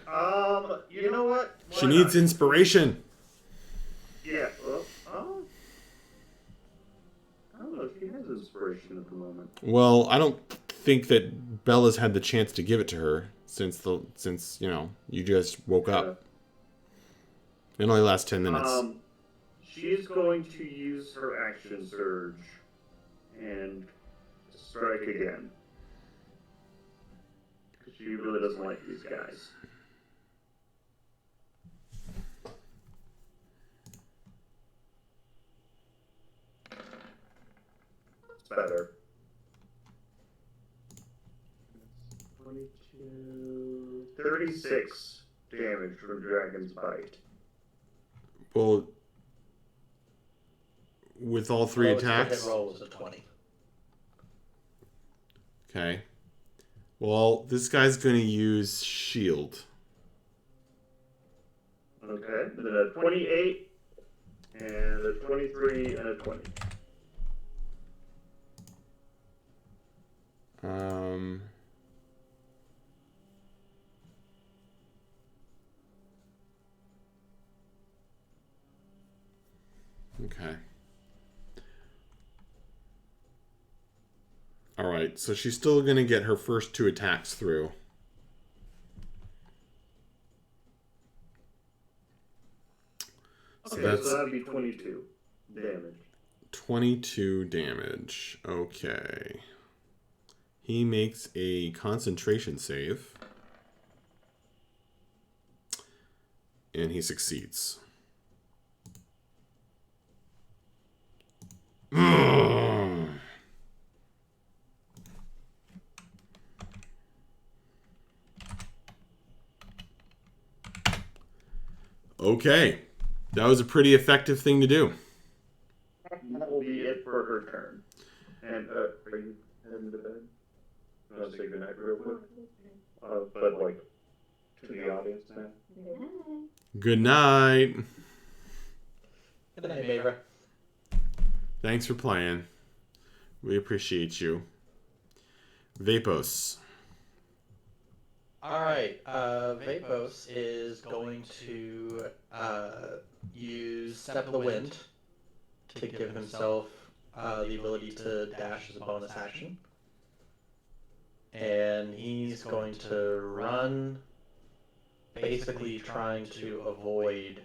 You know what? She Why needs not? inspiration. Yeah. Well, I don't know if she has inspiration at the moment. Well, I don't think that Bella's had the chance to give it to her since you just woke up. It only lasts 10 minutes. She's going to use her action surge and strike again. Because she really doesn't like these guys. It's better. 22... 36 damage from Dragon's Bite. Well, with all three attacks. Hit roll was a 20. Okay. Well, this guy's going to use shield. Okay, then a 28, and a 23, and a 20. Okay. All right, so she's still going to get her first 2 attacks through. Okay, that's- so that'd be 22 damage. 22 damage. Okay. He makes a concentration save. And he succeeds. Okay. That was a pretty effective thing to do. That will be it for her turn. And, are you heading to bed? I want to say goodnight real quick. But, like, to the audience now. Good night. Good night, Mavra. Thanks for playing. We appreciate you. Vapos. Alright, Vapos is going to use Step of the Wind to give himself the ability to dash as a bonus action. And he's going to run, basically trying to avoid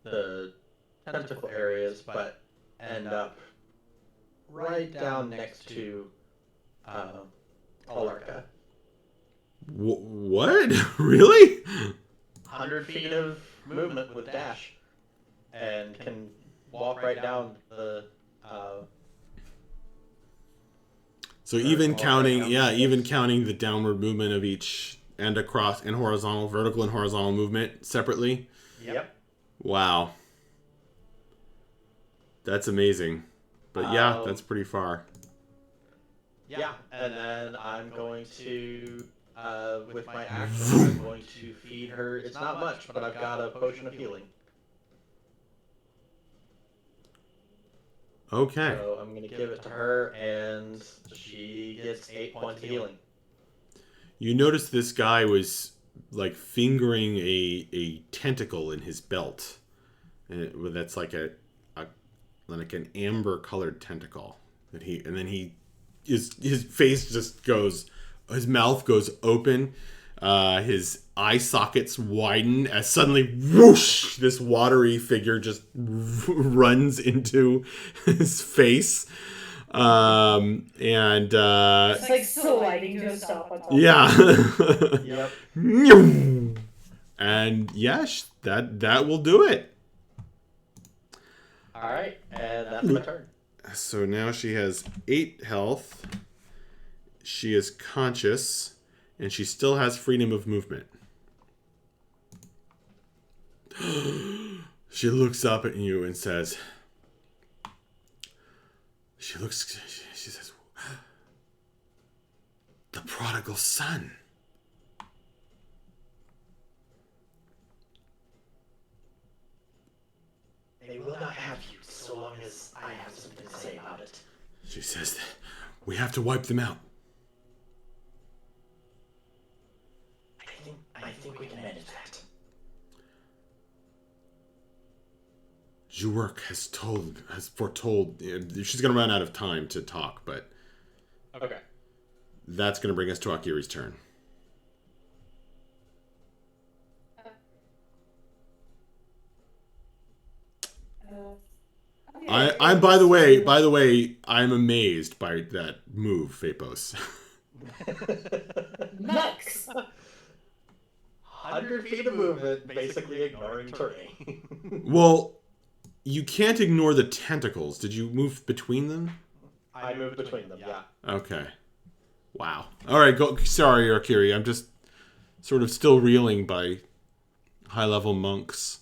the tentacle areas, but end up right down next to Alarka. What? Really? 100 feet of movement with dash, and can walk right down the. So even counting, even counting the downward movement of each and across and horizontal, vertical and horizontal movement separately. Yep. Wow. That's amazing. But yeah, that's pretty far. Yeah, and then I'm going to, with my action, I'm going to feed her. It's not much, but I've got a potion of healing. Okay. So I'm going to give it to her, and she gets 8 points of healing. You notice this guy was like fingering a tentacle in his belt. And that's like like an amber colored tentacle that his face just goes, his mouth goes open, his eye sockets widen as suddenly whoosh, this watery figure just runs into his face. And It's like sliding to a stop on top. yeah. Yep. And yes, that will do it. All right, and that's my turn. So now she has 8 health. She is conscious, and she still has freedom of movement. She looks up at you and says, she says, the prodigal son. They will not have you so long as I have something to say about it. She says, we have to wipe them out. I think we can manage that. Jurek has foretold, she's going to run out of time to talk, but Okay. that's going to bring us to Akiri's turn. I'm by the way, I'm amazed by that move, Vapos. Nuts. 100 feet of movement, basically ignoring terrain. Well, you can't ignore the tentacles. Did you move between them? I moved between them, yeah. Okay. Wow. All right, go. Sorry, Akiri. I'm just sort of still reeling by high-level monks.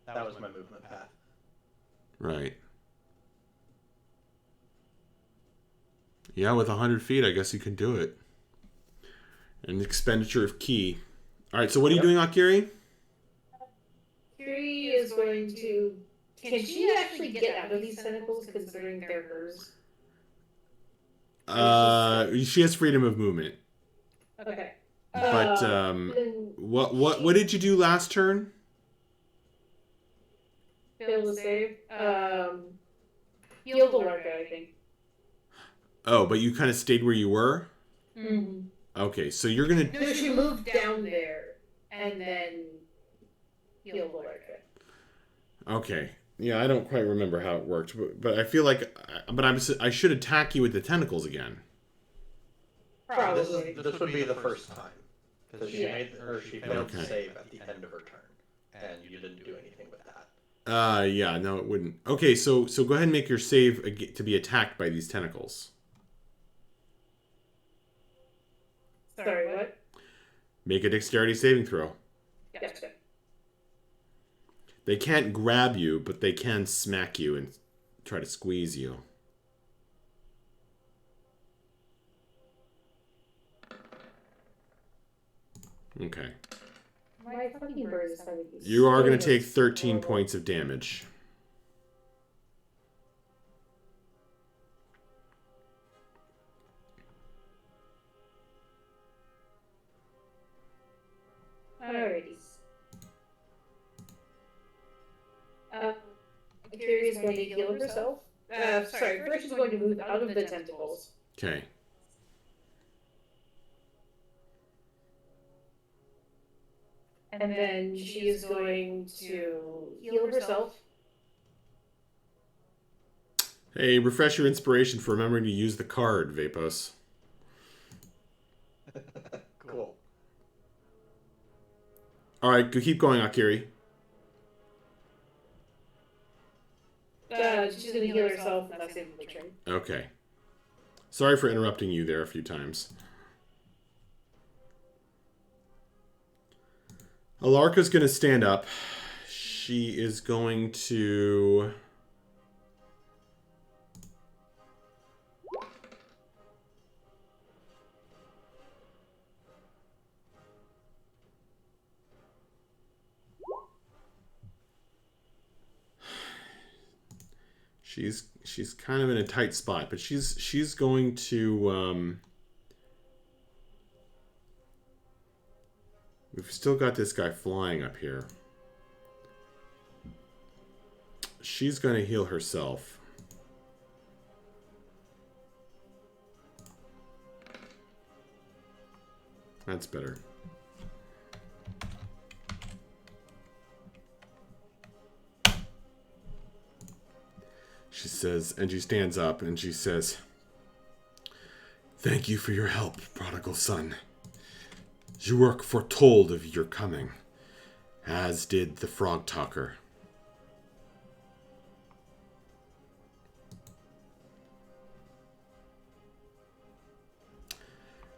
That was my movement path. Right. Yeah, with 100 feet, I guess you can do it. An expenditure of key. All right, so what are you doing, Akiri? Kiri is going to... Can she actually get out of these tentacles considering they're hers? She has freedom of movement. Okay. But what did you do last turn? Fail to save. Heal the Lurka, I think. Oh, but you kind of stayed where you were? Mm-hmm. Okay, so you're gonna... No, she moved down there and then heal the Lurka. Okay. Yeah, I don't quite remember how it worked, but I feel like... But I should attack you with the tentacles again. Probably. This would be the first time. Because she failed to Okay. save at the end of her turn. And you didn't do anything with that. Yeah, no, it wouldn't. Okay, so go ahead and make your save to be attacked by these tentacles. Sorry, what? Make a dexterity saving throw. Gotcha. They can't grab you, but they can smack you and try to squeeze you. Okay. My fucking bird is having these. You are going to take 13 points of damage. Alrighty. Akiri is going to heal herself. Sorry, first she's going to move out of the tentacles. Okay. And then she is going to heal herself. Hey, refresh your inspiration for remembering to use the card, Vapos. Cool. Alright, keep going, Akiri. She's going to heal herself, and that's the end of the turn. Okay. Sorry for interrupting you there a few times. Alarka's going to stand up. She is going to... She's kind of in a tight spot, but she's going to we've still got this guy flying up here. She's going to heal herself. That's better. She says, and she stands up and she says, "Thank you for your help, prodigal son. Your work foretold of your coming, as did the frog talker."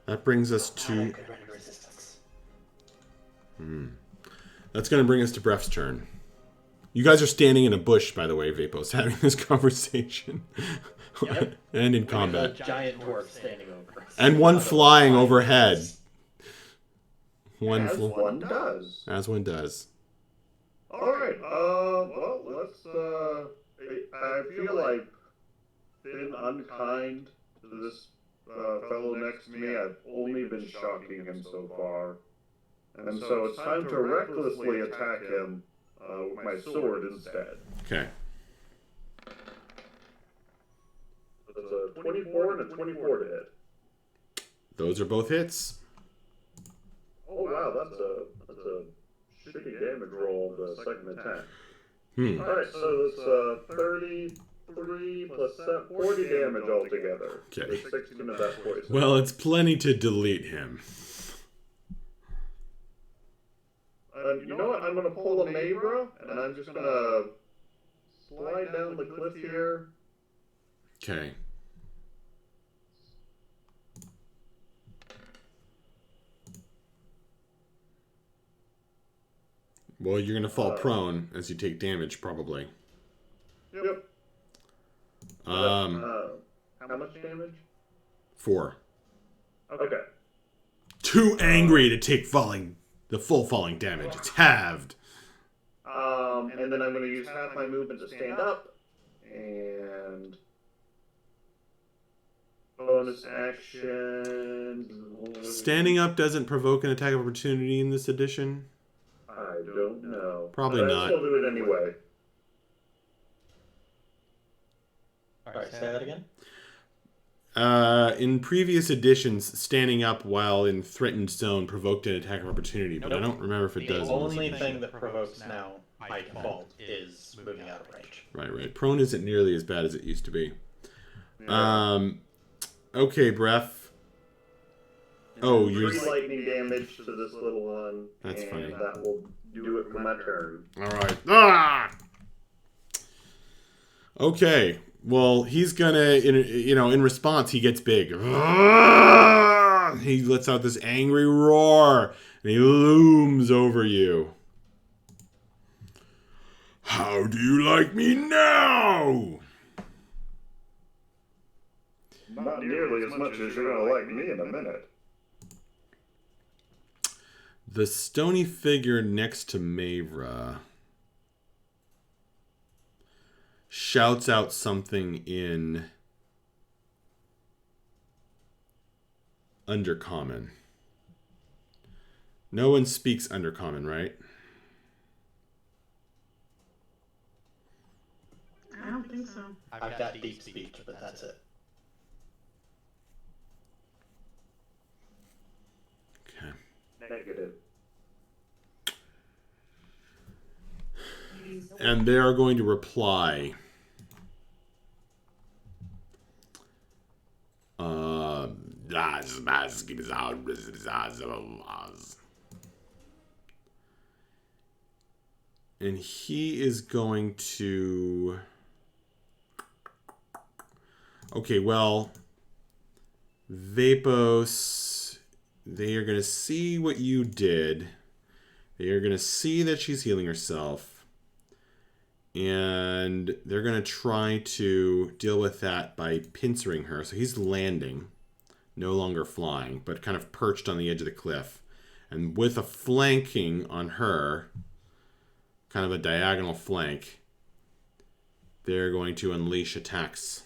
That brings us to... That's going to bring us to Bref's turn. You guys are standing in a bush, by the way, Vapos, having this conversation. Yep. And in A combat. giant dwarf standing over us. And one flying overhead. As one does. As one does. All right. Well, let's. I feel like been unkind to this fellow next to me. I've only been shocking him so far, and so it's time to recklessly attack him with my sword instead. Okay. It's a 24 and a 24 to hit. Those are both hits. Oh wow, that's a shitty damage roll. The second attack. All right, so it's 33 plus 40 damage altogether. Okay. There's 16 of that poison. Well, it's plenty to delete him. You know what? I'm gonna pull a Mabra, and I'm just gonna slide down the cliff here. Okay. Well, you're going to fall prone as you take damage, probably. Yep. How much damage? 4. Okay. Too angry to take the full falling damage. It's halved. And then I'm gonna use half my movement to stand up, and bonus action. Standing up doesn't provoke an attack of opportunity in this edition. I don't know. Probably but not. I'll still do it anyway. Alright, say that again? In previous editions, standing up while in threatened zone provoked an attack of opportunity, but I don't remember if it does. The only thing that provokes now, by default, is moving out of range. Right. Prone isn't nearly as bad as it used to be. Yeah. Okay, Bref. Oh, you're... 3 lightning damage to this little one. That's and funny. That will do it for my turn. Alright. Ah! Okay. Well, he's gonna, in response, he gets big. Ah! He lets out this angry roar, and he looms over you. How do you like me now? Not nearly as much as you're gonna like me in a minute. The stony figure next to Mavra shouts out something in Undercommon. No one speaks Undercommon, right? I don't think so. I've got deep speech, but that's it. Okay. Negative. And they are going to reply. And he is going to... Okay, well, Vapos, they are going to see what you did. They are going to see that she's healing herself. And they're going to try to deal with that by pincering her. So he's landing, no longer flying, but kind of perched on the edge of the cliff. And with a flanking on her, kind of a diagonal flank, they're going to unleash attacks.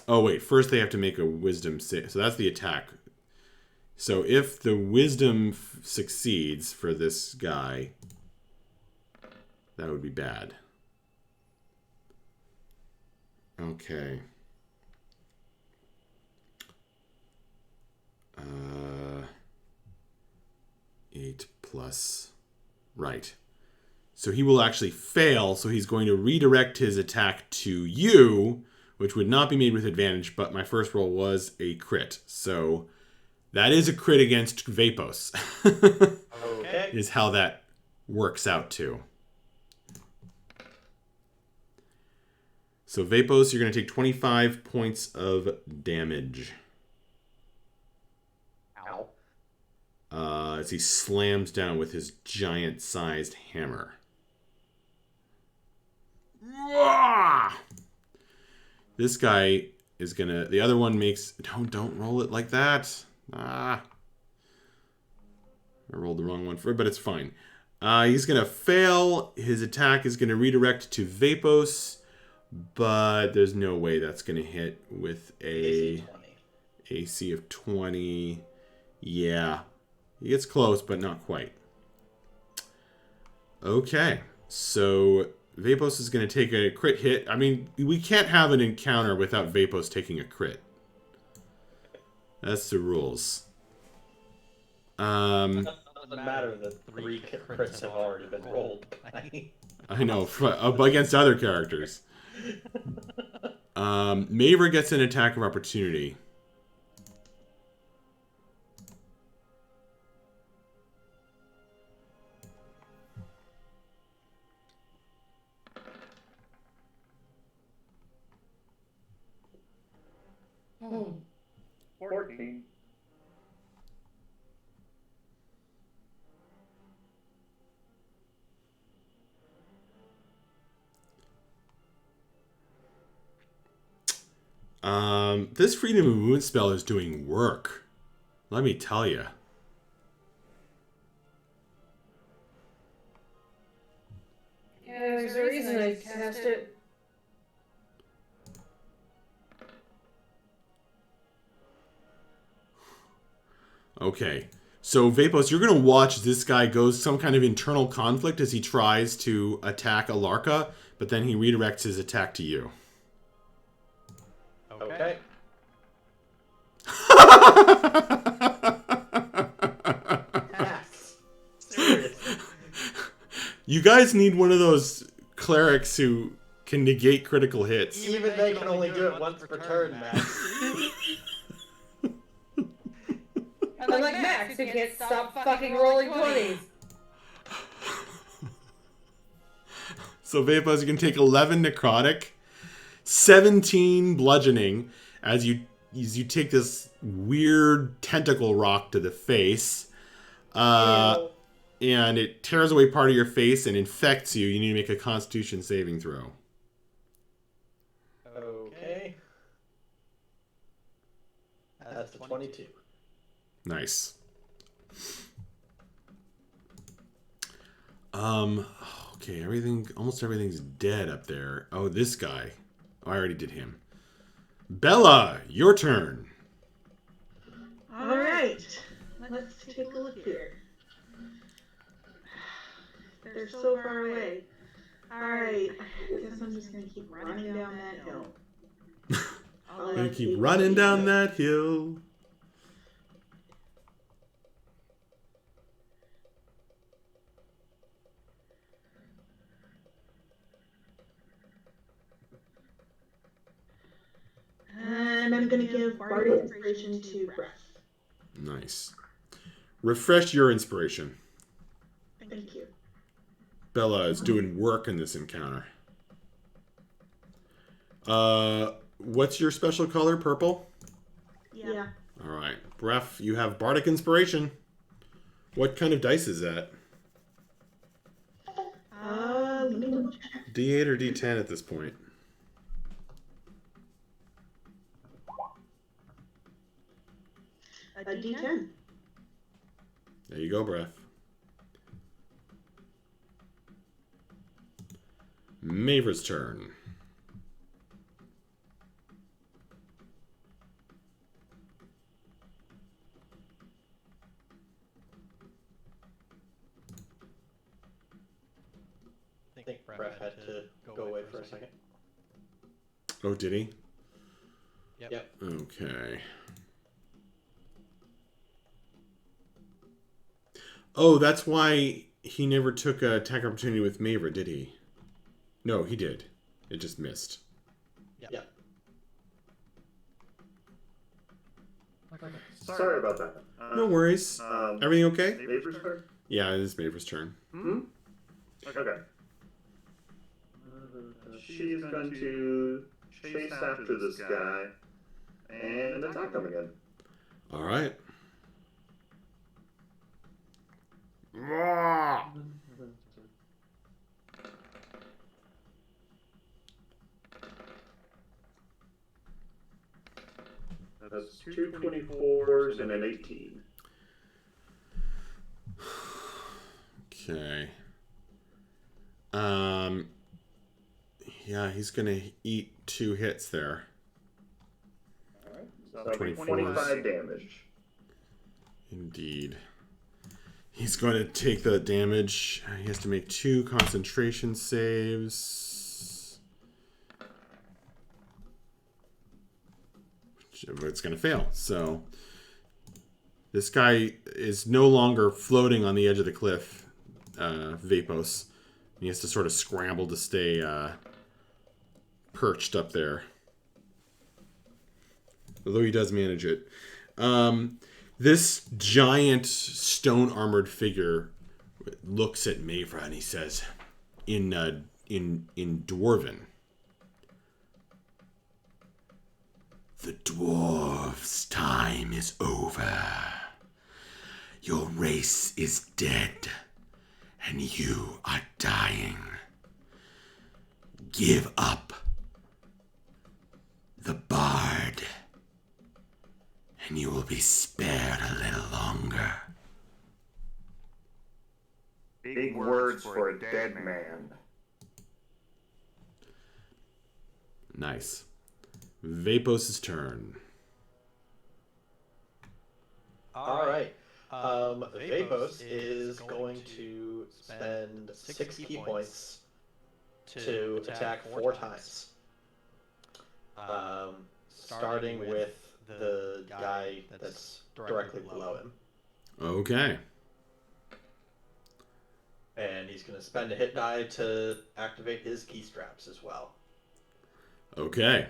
Oh, wait. First, they have to make a wisdom save. So that's the attack. So if the wisdom succeeds for this guy, that would be bad. Okay. 8 plus... Right. So he will actually fail. So he's going to redirect his attack to you, which would not be made with advantage, but my first roll was a crit. So that is a crit against Vapos. Okay. Is how that works out too. So Vapos, you're going to take 25 points of damage. Ow. As he slams down with his giant-sized hammer. This guy is going to... The other one makes... Don't roll it like that. I rolled the wrong one for it, but it's fine. He's going to fail. His attack is going to redirect to Vapos. But there's no way that's going to hit with a AC of 20. Yeah. He gets close, but not quite. Okay. So Vapos is going to take a crit hit. I mean, we can't have an encounter without Vapos taking a crit. That's the rules. It doesn't matter that 3 crits have already been rolled. I know. Against other characters. Maver gets an attack of opportunity. Oh. 14. This freedom of movement spell is doing work. Let me tell you. Yeah, there's a reason I cast it. Okay. So, Vapos, you're going to watch this guy go some kind of internal conflict as he tries to attack Alarka, but then he redirects his attack to you. Okay. Seriously. You guys need one of those clerics who can negate critical hits. Even they can only do it once per turn, Max. I'm like Max, who can't stop fucking rolling 20s. So, Vapos, you can take 11 necrotic, 17 bludgeoning, as you take this weird tentacle rock to the face. And it tears away part of your face and infects you. You need to make a Constitution saving throw. Okay. That's a 22. Nice. Okay, almost everything's dead up there. Oh, this guy. Oh, I already did him. Bella, your turn. All right, let's take a look here. They're so far away. All right, I guess I'm just gonna keep running down that hill. I'm gonna keep running down that hill. And I'm gonna give Bardic Inspiration to Breath. Nice. Refresh your inspiration. Thank you. Bella is doing work in this encounter. What's your special color? Purple? Yeah. Alright. Breath, you have Bardic Inspiration. What kind of dice is that? Let me double check. D8 or D10 at this point? A D10. There you go, Breath. Maver's turn. I think Brett had to go away for a second. Oh, did he? Yep. Okay. Oh, that's why he never took a attack opportunity with Mavra, did he? No, he did. It just missed. Yeah. Sorry about that. No worries. Everything okay? Mavra's turn? Yeah, it is Mavra's turn. Okay. She's going to chase after this guy and attack him again. All right. That's two 24s and an 18. Okay. Yeah, he's gonna eat 2 hits there. So 25 damage. Indeed. He's going to take the damage. He has to make 2 concentration saves. It's going to fail. So this guy is no longer floating on the edge of the cliff, Vapos. He has to sort of scramble to stay perched up there. Although he does manage it. This giant stone-armored figure looks at Mavra and he says, in Dwarven, "The dwarves' time is over. Your race is dead, and you are dying. Give up the bard, and you will be spared a little longer." Big words for a dead man. Nice. Vapos' turn. All right. Vapos is going to spend 6 key points to attack 4 times. Starting with the guy that's directly below him. Okay. And he's going to spend a hit die to activate his key straps as well. Okay.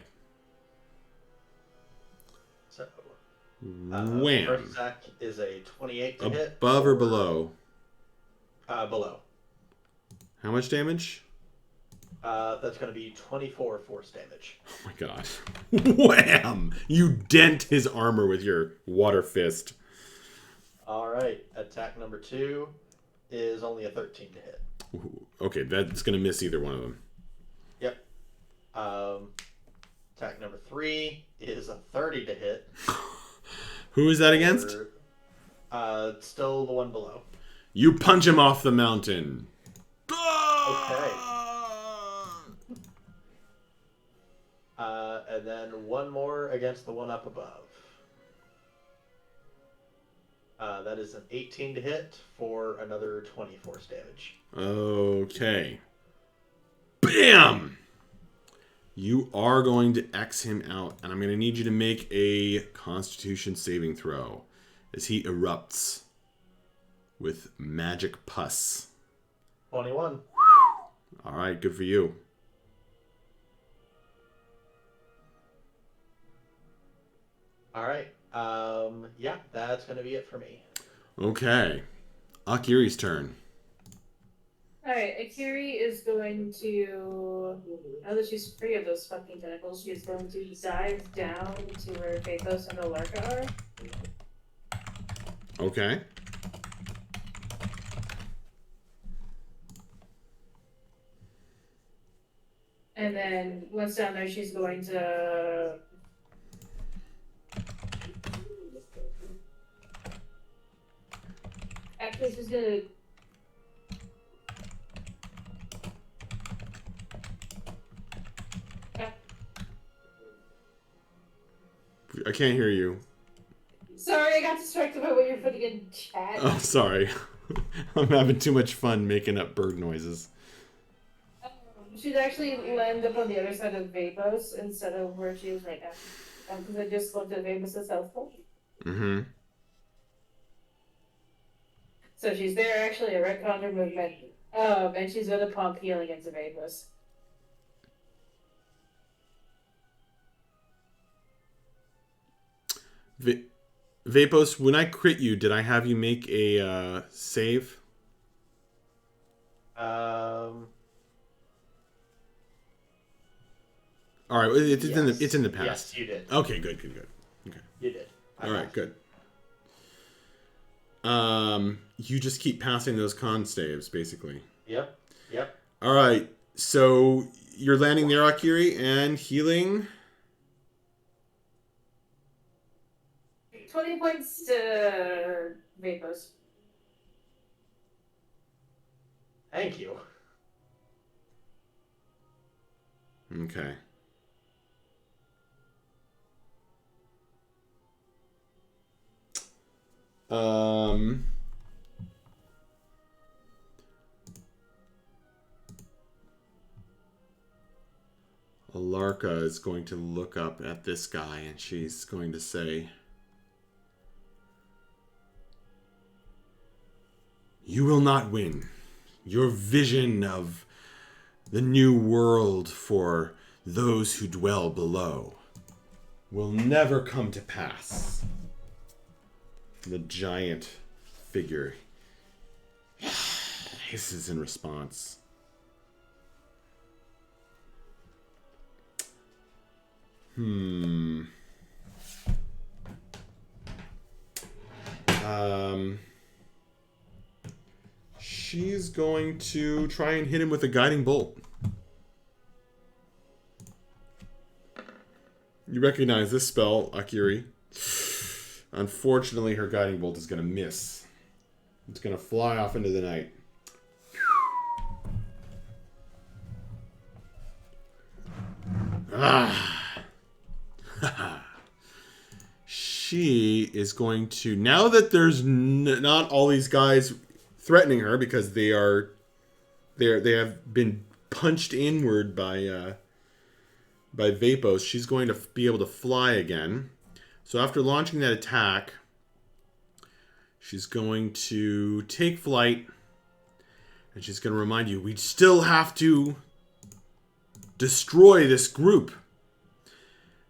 So, Wham. first attack is a 28 to hit. Above or below? Below. How much damage? That's going to be 24 force damage. Oh my god. Wham! You dent his armor with your water fist. All right. Attack number 2 is only a 13 to hit. Ooh, okay, that's going to miss either one of them. Yep. Attack number 3 is a 30 to hit. Who is that against? Still the one below. You punch him off the mountain. Okay. And then one more against the one up above. That is an 18 to hit for another 20 force damage. Okay. Bam! You are going to X him out, and I'm going to need you to make a Constitution saving throw as he erupts with magic pus. 21. All right, good for you. All right. Yeah, that's going to be it for me. Okay. Akiri's turn. Alright, Akiri is going to, now that she's free of those fucking tentacles, she's going to dive down to where Vapos and Alarka are. Okay. And then once down there, she's going to... Actually, she's gonna... I can't hear you. Sorry, I got distracted by what you're putting in chat. Oh, sorry. I'm having too much fun making up bird noises. She'd actually land up on the other side of Vapos instead of where she is right now. Because I just looked at Vapos' health pool. Mm-hmm. So she's there actually, a retcon her movement. And she's gonna pump healing into Vapus. Vapos, when I crit you, did I have you make a save? Um. All right, it's Yes. in the past. Yes, you did. Okay, good. Okay. You did. All right, good. You just keep passing those con saves, basically. Yep. All right, so you're landing there, Akiri, and healing. 20 points to Vapos. Thank you. Okay. Alarka is going to look up at this guy and she's going to say, "You will not win. Your vision of the new world for those who dwell below will never come to pass." The giant figure hisses in response. She's going to try and hit him with a guiding bolt. You recognize this spell, Akiri. Unfortunately, her guiding bolt is going to miss. It's going to fly off into the night. She is going to, now that there's not all these guys threatening her because they have been punched inward by Vapos, she's going to be able to fly again. So after launching that attack, she's going to take flight, and she's going to remind you, we still have to destroy this group.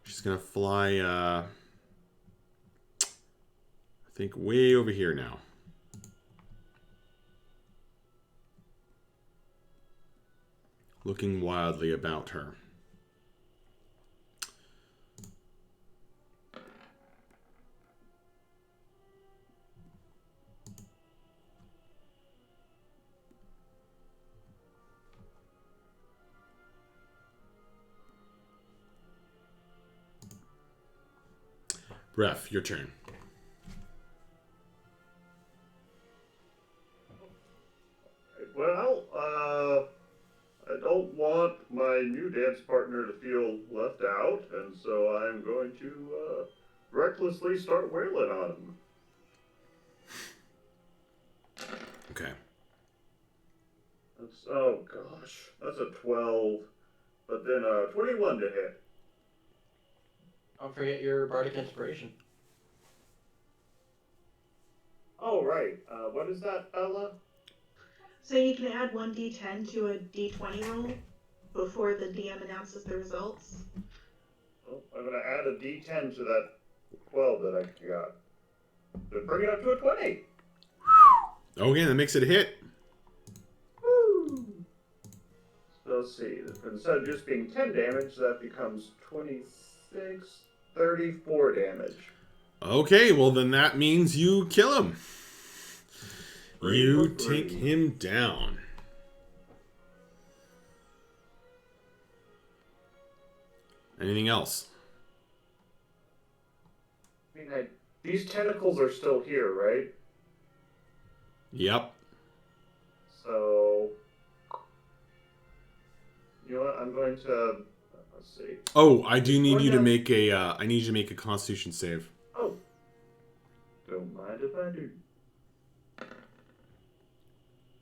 She's going to fly, I think, way over here now. Looking wildly about her. Ref, your turn. Well, I don't want my new dance partner to feel left out, and so I'm going to recklessly start wailing on him. Okay. Oh gosh, that's a 12, but then a 21 to hit. Don't forget your bardic inspiration. Oh right, what is that, Bella? So you can add 1d10 to a d20 roll before the DM announces the results. Well, I'm gonna add a d10 to that 12 that I got. Then bring it up to a 20. Okay, that makes it a hit. Woo! So let's see, instead of just being 10 damage, that becomes 26, 34 damage. Okay, well then that means you kill him. You 3 take him down. Anything else? I mean, these tentacles are still here, right? Yep. So, you know what? I'm going to, let's see. Oh, I do need you to make a. I need you to make a Constitution save. Oh, don't mind if I do.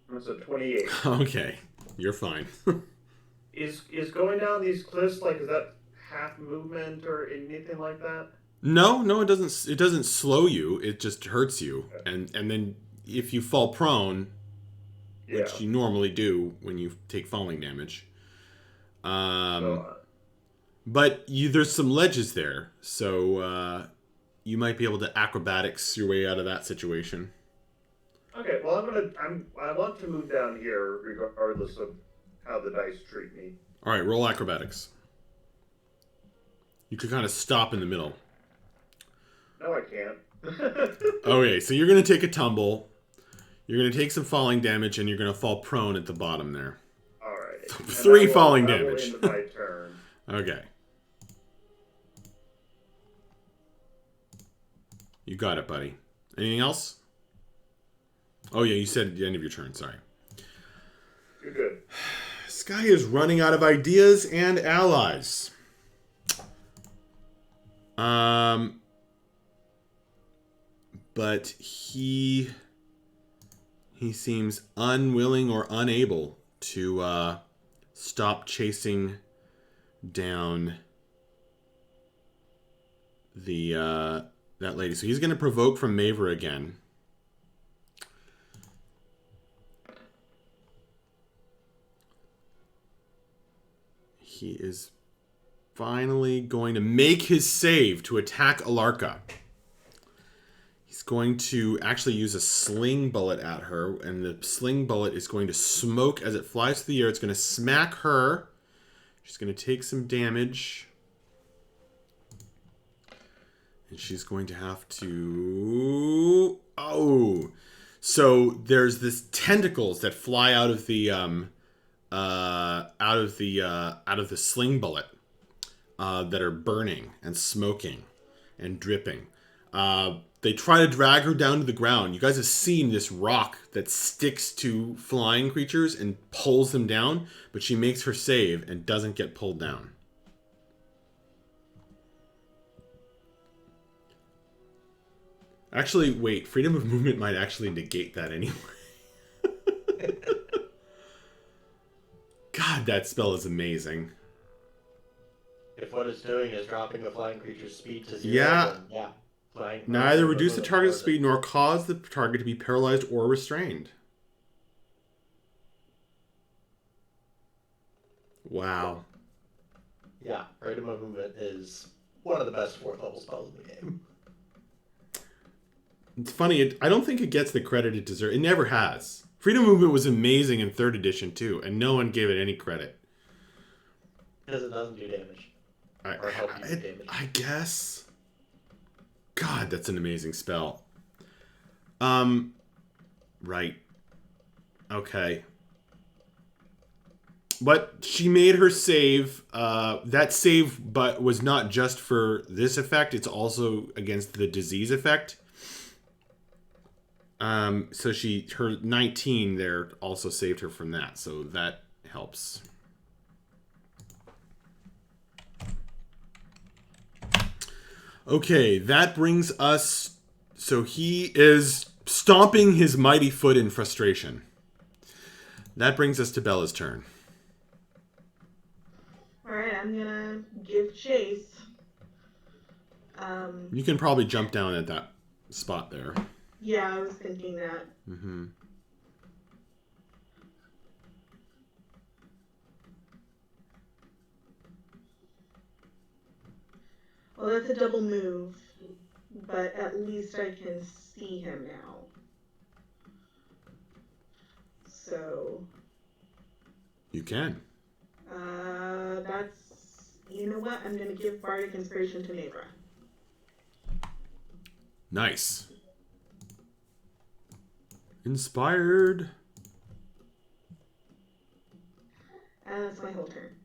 That's a 28. Okay, you're fine. Is going down these cliffs, like, is that half movement or anything like that? No, it doesn't. It doesn't slow you. It just hurts you, and then if you fall prone, Yeah. which you normally do when you take falling damage. But there's some ledges there, so you might be able to acrobatics your way out of that situation. Okay, well, I want to move down here regardless of how the dice treat me. All right, roll acrobatics. You could kind of stop in the middle. No, I can't. Okay, so you're going to take a tumble. You're going to take some falling damage, and you're going to fall prone at the bottom there. All right. 3 falling damage. I will end my turn. Okay. You got it, buddy. Anything else? Oh, yeah, you said at the end of your turn. Sorry. You're good. This guy is running out of ideas and allies. But he seems unwilling or unable to stop chasing down the that lady. So he's going to provoke from Maver again. He is finally going to make his save to attack Alarka. He's going to actually use a sling bullet at her, and the sling bullet is going to smoke as it flies through the air. It's going to smack her. She's going to take some damage. And she's going to have to... Oh! So there's this tentacles that fly out of the sling bullet that are burning and smoking and dripping. They try to drag her down to the ground. You guys have seen this rock that sticks to flying creatures and pulls them down, but she makes her save and doesn't get pulled down. Actually, wait. Freedom of movement might actually negate that anyway. God, that spell is amazing. If what it's doing is dropping the flying creature's speed to 0, Yeah. then yeah. Neither reduce the target's speed nor cause the target to be paralyzed or restrained. Wow. Yeah, freedom of movement is one of the best 4th level spells in the game. It's funny, I don't think it gets the credit it deserves. It never has. Freedom of movement was amazing in 3rd edition too, and no one gave it any credit. Because it doesn't do damage. Or help you do damage. I guess. God, that's an amazing spell. Right. Okay. But she made her save. That save but was not just for this effect. It's also against the disease effect. So her 19 there also saved her from that. So that helps. Okay, that brings us... So he is stomping his mighty foot in frustration. That brings us to Bella's turn. Alright, I'm gonna give chase. You can probably jump down at that spot there. Yeah, I was thinking that. Mm-hmm. Well, that's a double move, but at least I can see him now. So... You can. That's... You know what? I'm going to give Bardic Inspiration to Nabra. Nice. Inspired. And that's my whole turn.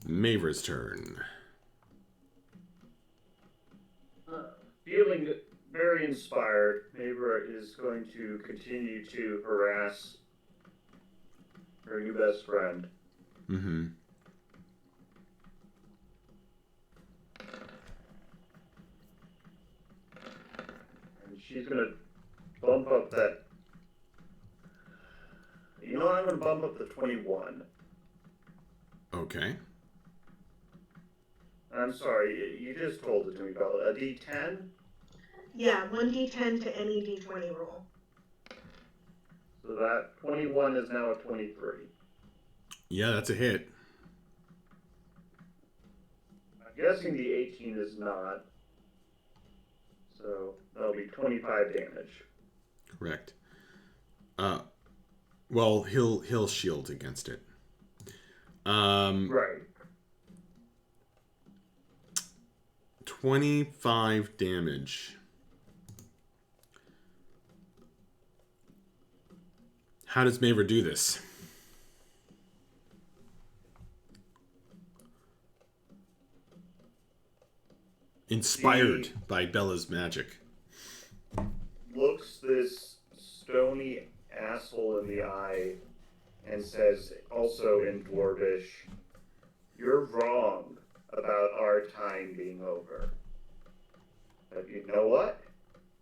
Mavra's turn. Feeling very inspired, Mabra is going to continue to harass her new best friend. Mm-hmm. And she's going to bump up that... You know what? I'm going to bump up the 21. Okay. I'm sorry, you just told it to me, Bella. A D10? Yeah, 1d10 to any d20 roll. So that 21 is now a 23. Yeah, that's a hit. I'm guessing the 18 is not. So that'll be 25 damage. Correct. Well, he'll shield against it. Right. 25 damage. How does Maver do this? Inspired by Bella's magic. Looks this stony asshole in the eye and says, also in Dwarvish, "You're wrong about our time being over. But you know what?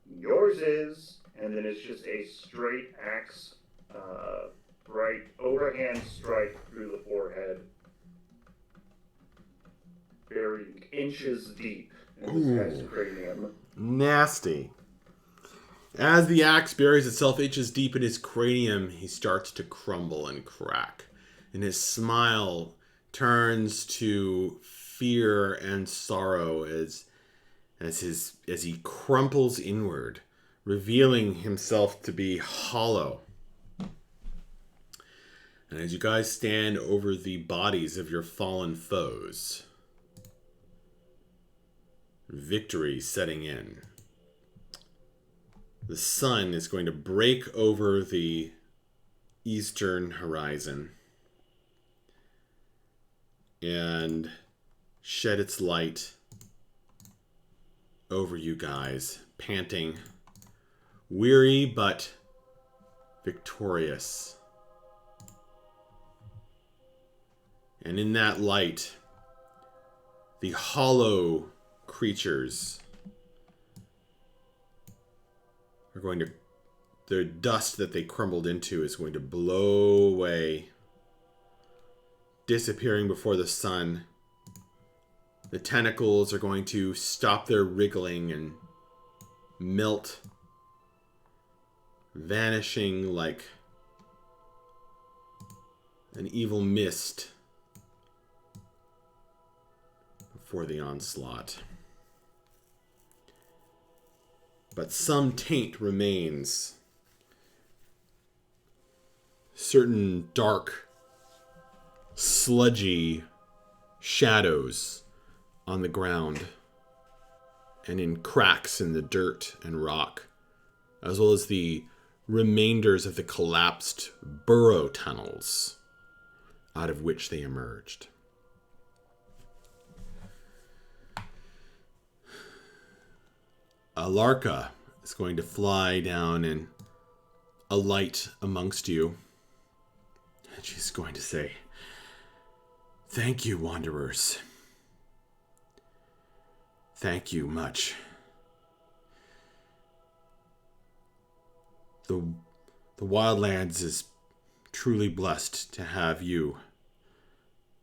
Yours is." And then it's just a straight axe, right overhand strike through the forehead, buried inches deep in this guy's cranium. Nasty. As the axe buries itself inches deep in his cranium, he starts to crumble and crack. And his smile turns to fear and sorrow as he crumples inward, revealing himself to be hollow. And as you guys stand over the bodies of your fallen foes, victory setting in. The sun is going to break over the eastern horizon and shed its light over you guys, panting, weary but victorious. And in that light, the hollow creatures are going to, the dust that they crumbled into is going to blow away, disappearing before the sun. The tentacles are going to stop their wriggling and melt, vanishing like an evil mist before the onslaught. But some taint remains. Certain dark, sludgy shadows on the ground and in cracks in the dirt and rock, as well as the remainders of the collapsed burrow tunnels out of which they emerged. Alarka is going to fly down and alight amongst you. And she's going to say, "Thank you, wanderers. Thank you much. The Wildlands is truly blessed to have you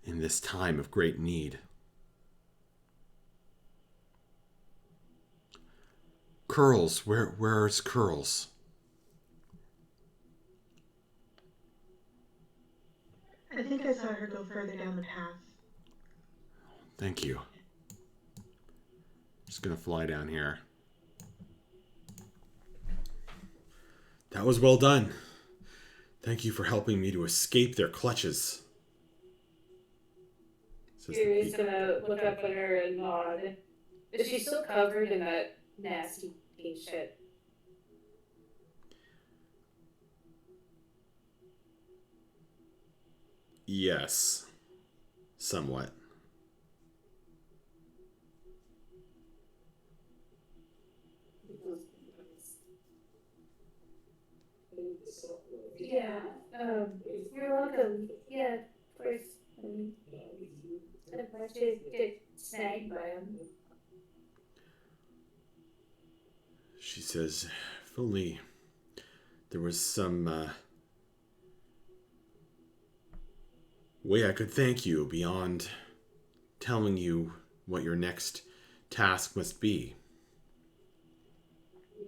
in this time of great need. Curls, where's Curls?" I think I saw her go further down the path. Thank you. Just gonna fly down here. That was well done. Thank you for helping me to escape their clutches. Yuri's gonna look up at her and nod. Is she still covered in that nasty pink shit? Yes. Somewhat. Yeah, you're welcome. Yeah, of course. I'd like to get snagged by him. She says, if only there was some way I could thank you beyond telling you what your next task must be.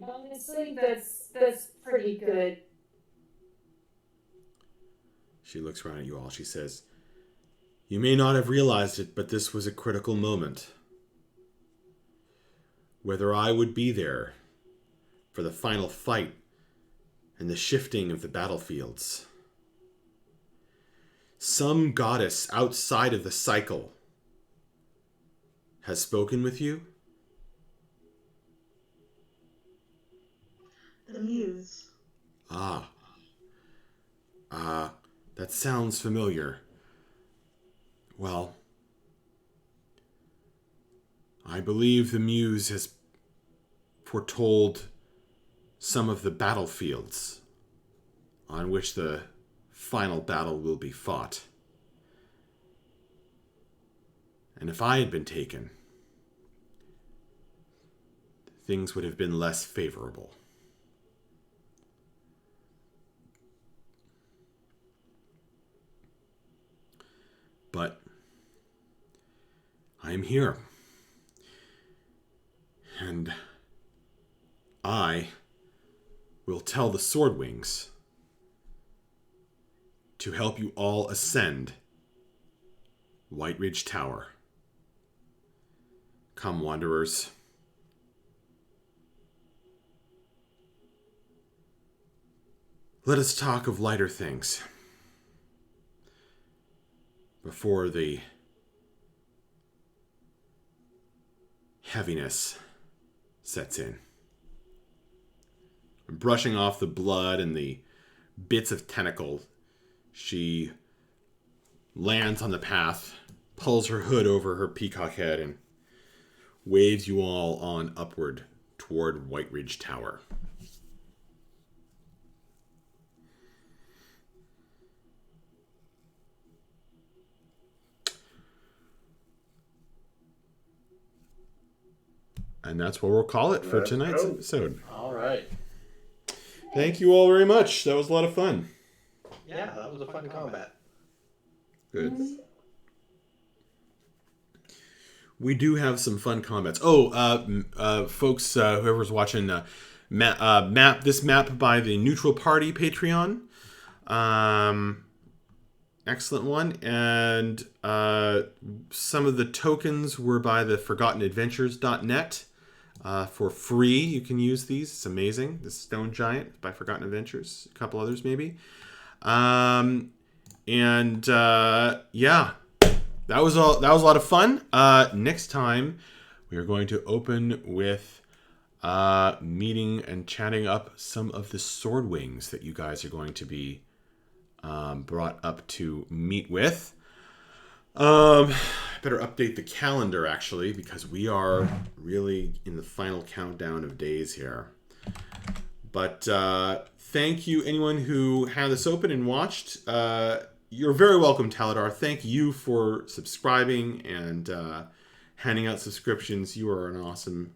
Honestly, that's pretty good. She looks around at you all. She says, "You may not have realized it, but this was a critical moment. Whether I would be there for the final fight and the shifting of the battlefields. Some goddess outside of the cycle has spoken with you?" The muse. That sounds familiar. Well, I believe the muse has foretold some of the battlefields on which the final battle will be fought. And if I had been taken, things would have been less favorable. But I am here. And I will tell the Swordwings to help you all ascend White Ridge Tower. Come, wanderers. Let us talk of lighter things before the heaviness sets in. Brushing off the blood and the bits of tentacle, she lands on the path, pulls her hood over her peacock head, and waves you all on upward toward White Ridge Tower. And that's what we'll call it for tonight's episode. All right. Thank you all very much. That was a lot of fun. Yeah, that was a fun combat. Good. We do have some fun comments. Oh, folks, whoever's watching, this map by the Neutral Party Patreon. Excellent one. And some of the tokens were by the ForgottenAdventures.net. For free, you can use these. It's amazing. The Stone Giant by Forgotten Adventures. A couple others, maybe. Yeah. That was a lot of fun. Next time, we are going to open with meeting and chatting up some of the Swordwings that you guys are going to be brought up to meet with. Better update the calendar, actually, because we are really in the final countdown of days here. But thank you, anyone who had this open and watched. You're very welcome, Taladar. Thank you for subscribing and handing out subscriptions. You are an awesome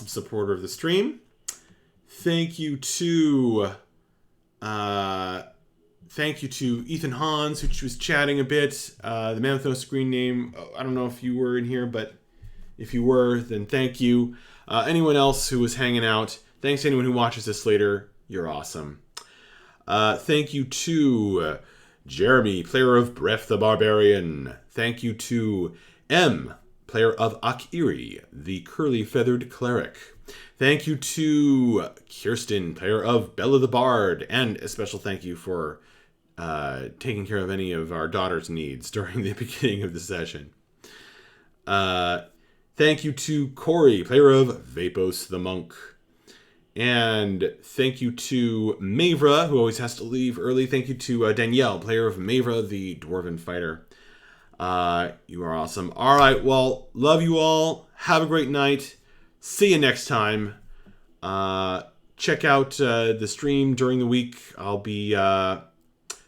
supporter of the stream. Thank you to Ethan Hans, who was chatting a bit. The man with no screen name. I don't know if you were in here, but if you were, then thank you. Anyone else who was hanging out. Thanks to anyone who watches this later. You're awesome. Thank you to Jeremy, player of Breath the Barbarian. Thank you to M, player of Akiri, the curly-feathered cleric. Thank you to Kirsten, player of Bella the Bard. And a special thank you for taking care of any of our daughter's needs during the beginning of the session. Thank you to Corey, player of Vapos the Monk. And thank you to Mavra, who always has to leave early. Thank you to Danielle, player of Mavra, the Dwarven Fighter. You are awesome. All right, well, love you all. Have a great night. See you next time. Check out the stream during the week. I'll be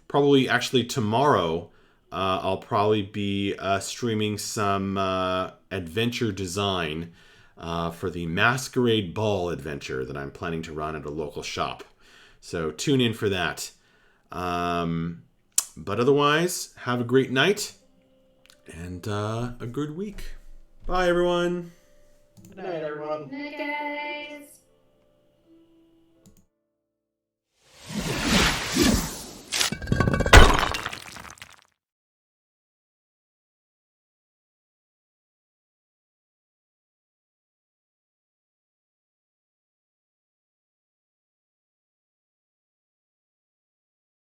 probably actually tomorrow. I'll probably be streaming some adventure design for the Masquerade Ball adventure that I'm planning to run at a local shop. So tune in for that. But otherwise, have a great night and a good week. Bye, everyone. Good night, everyone. Good night, guys.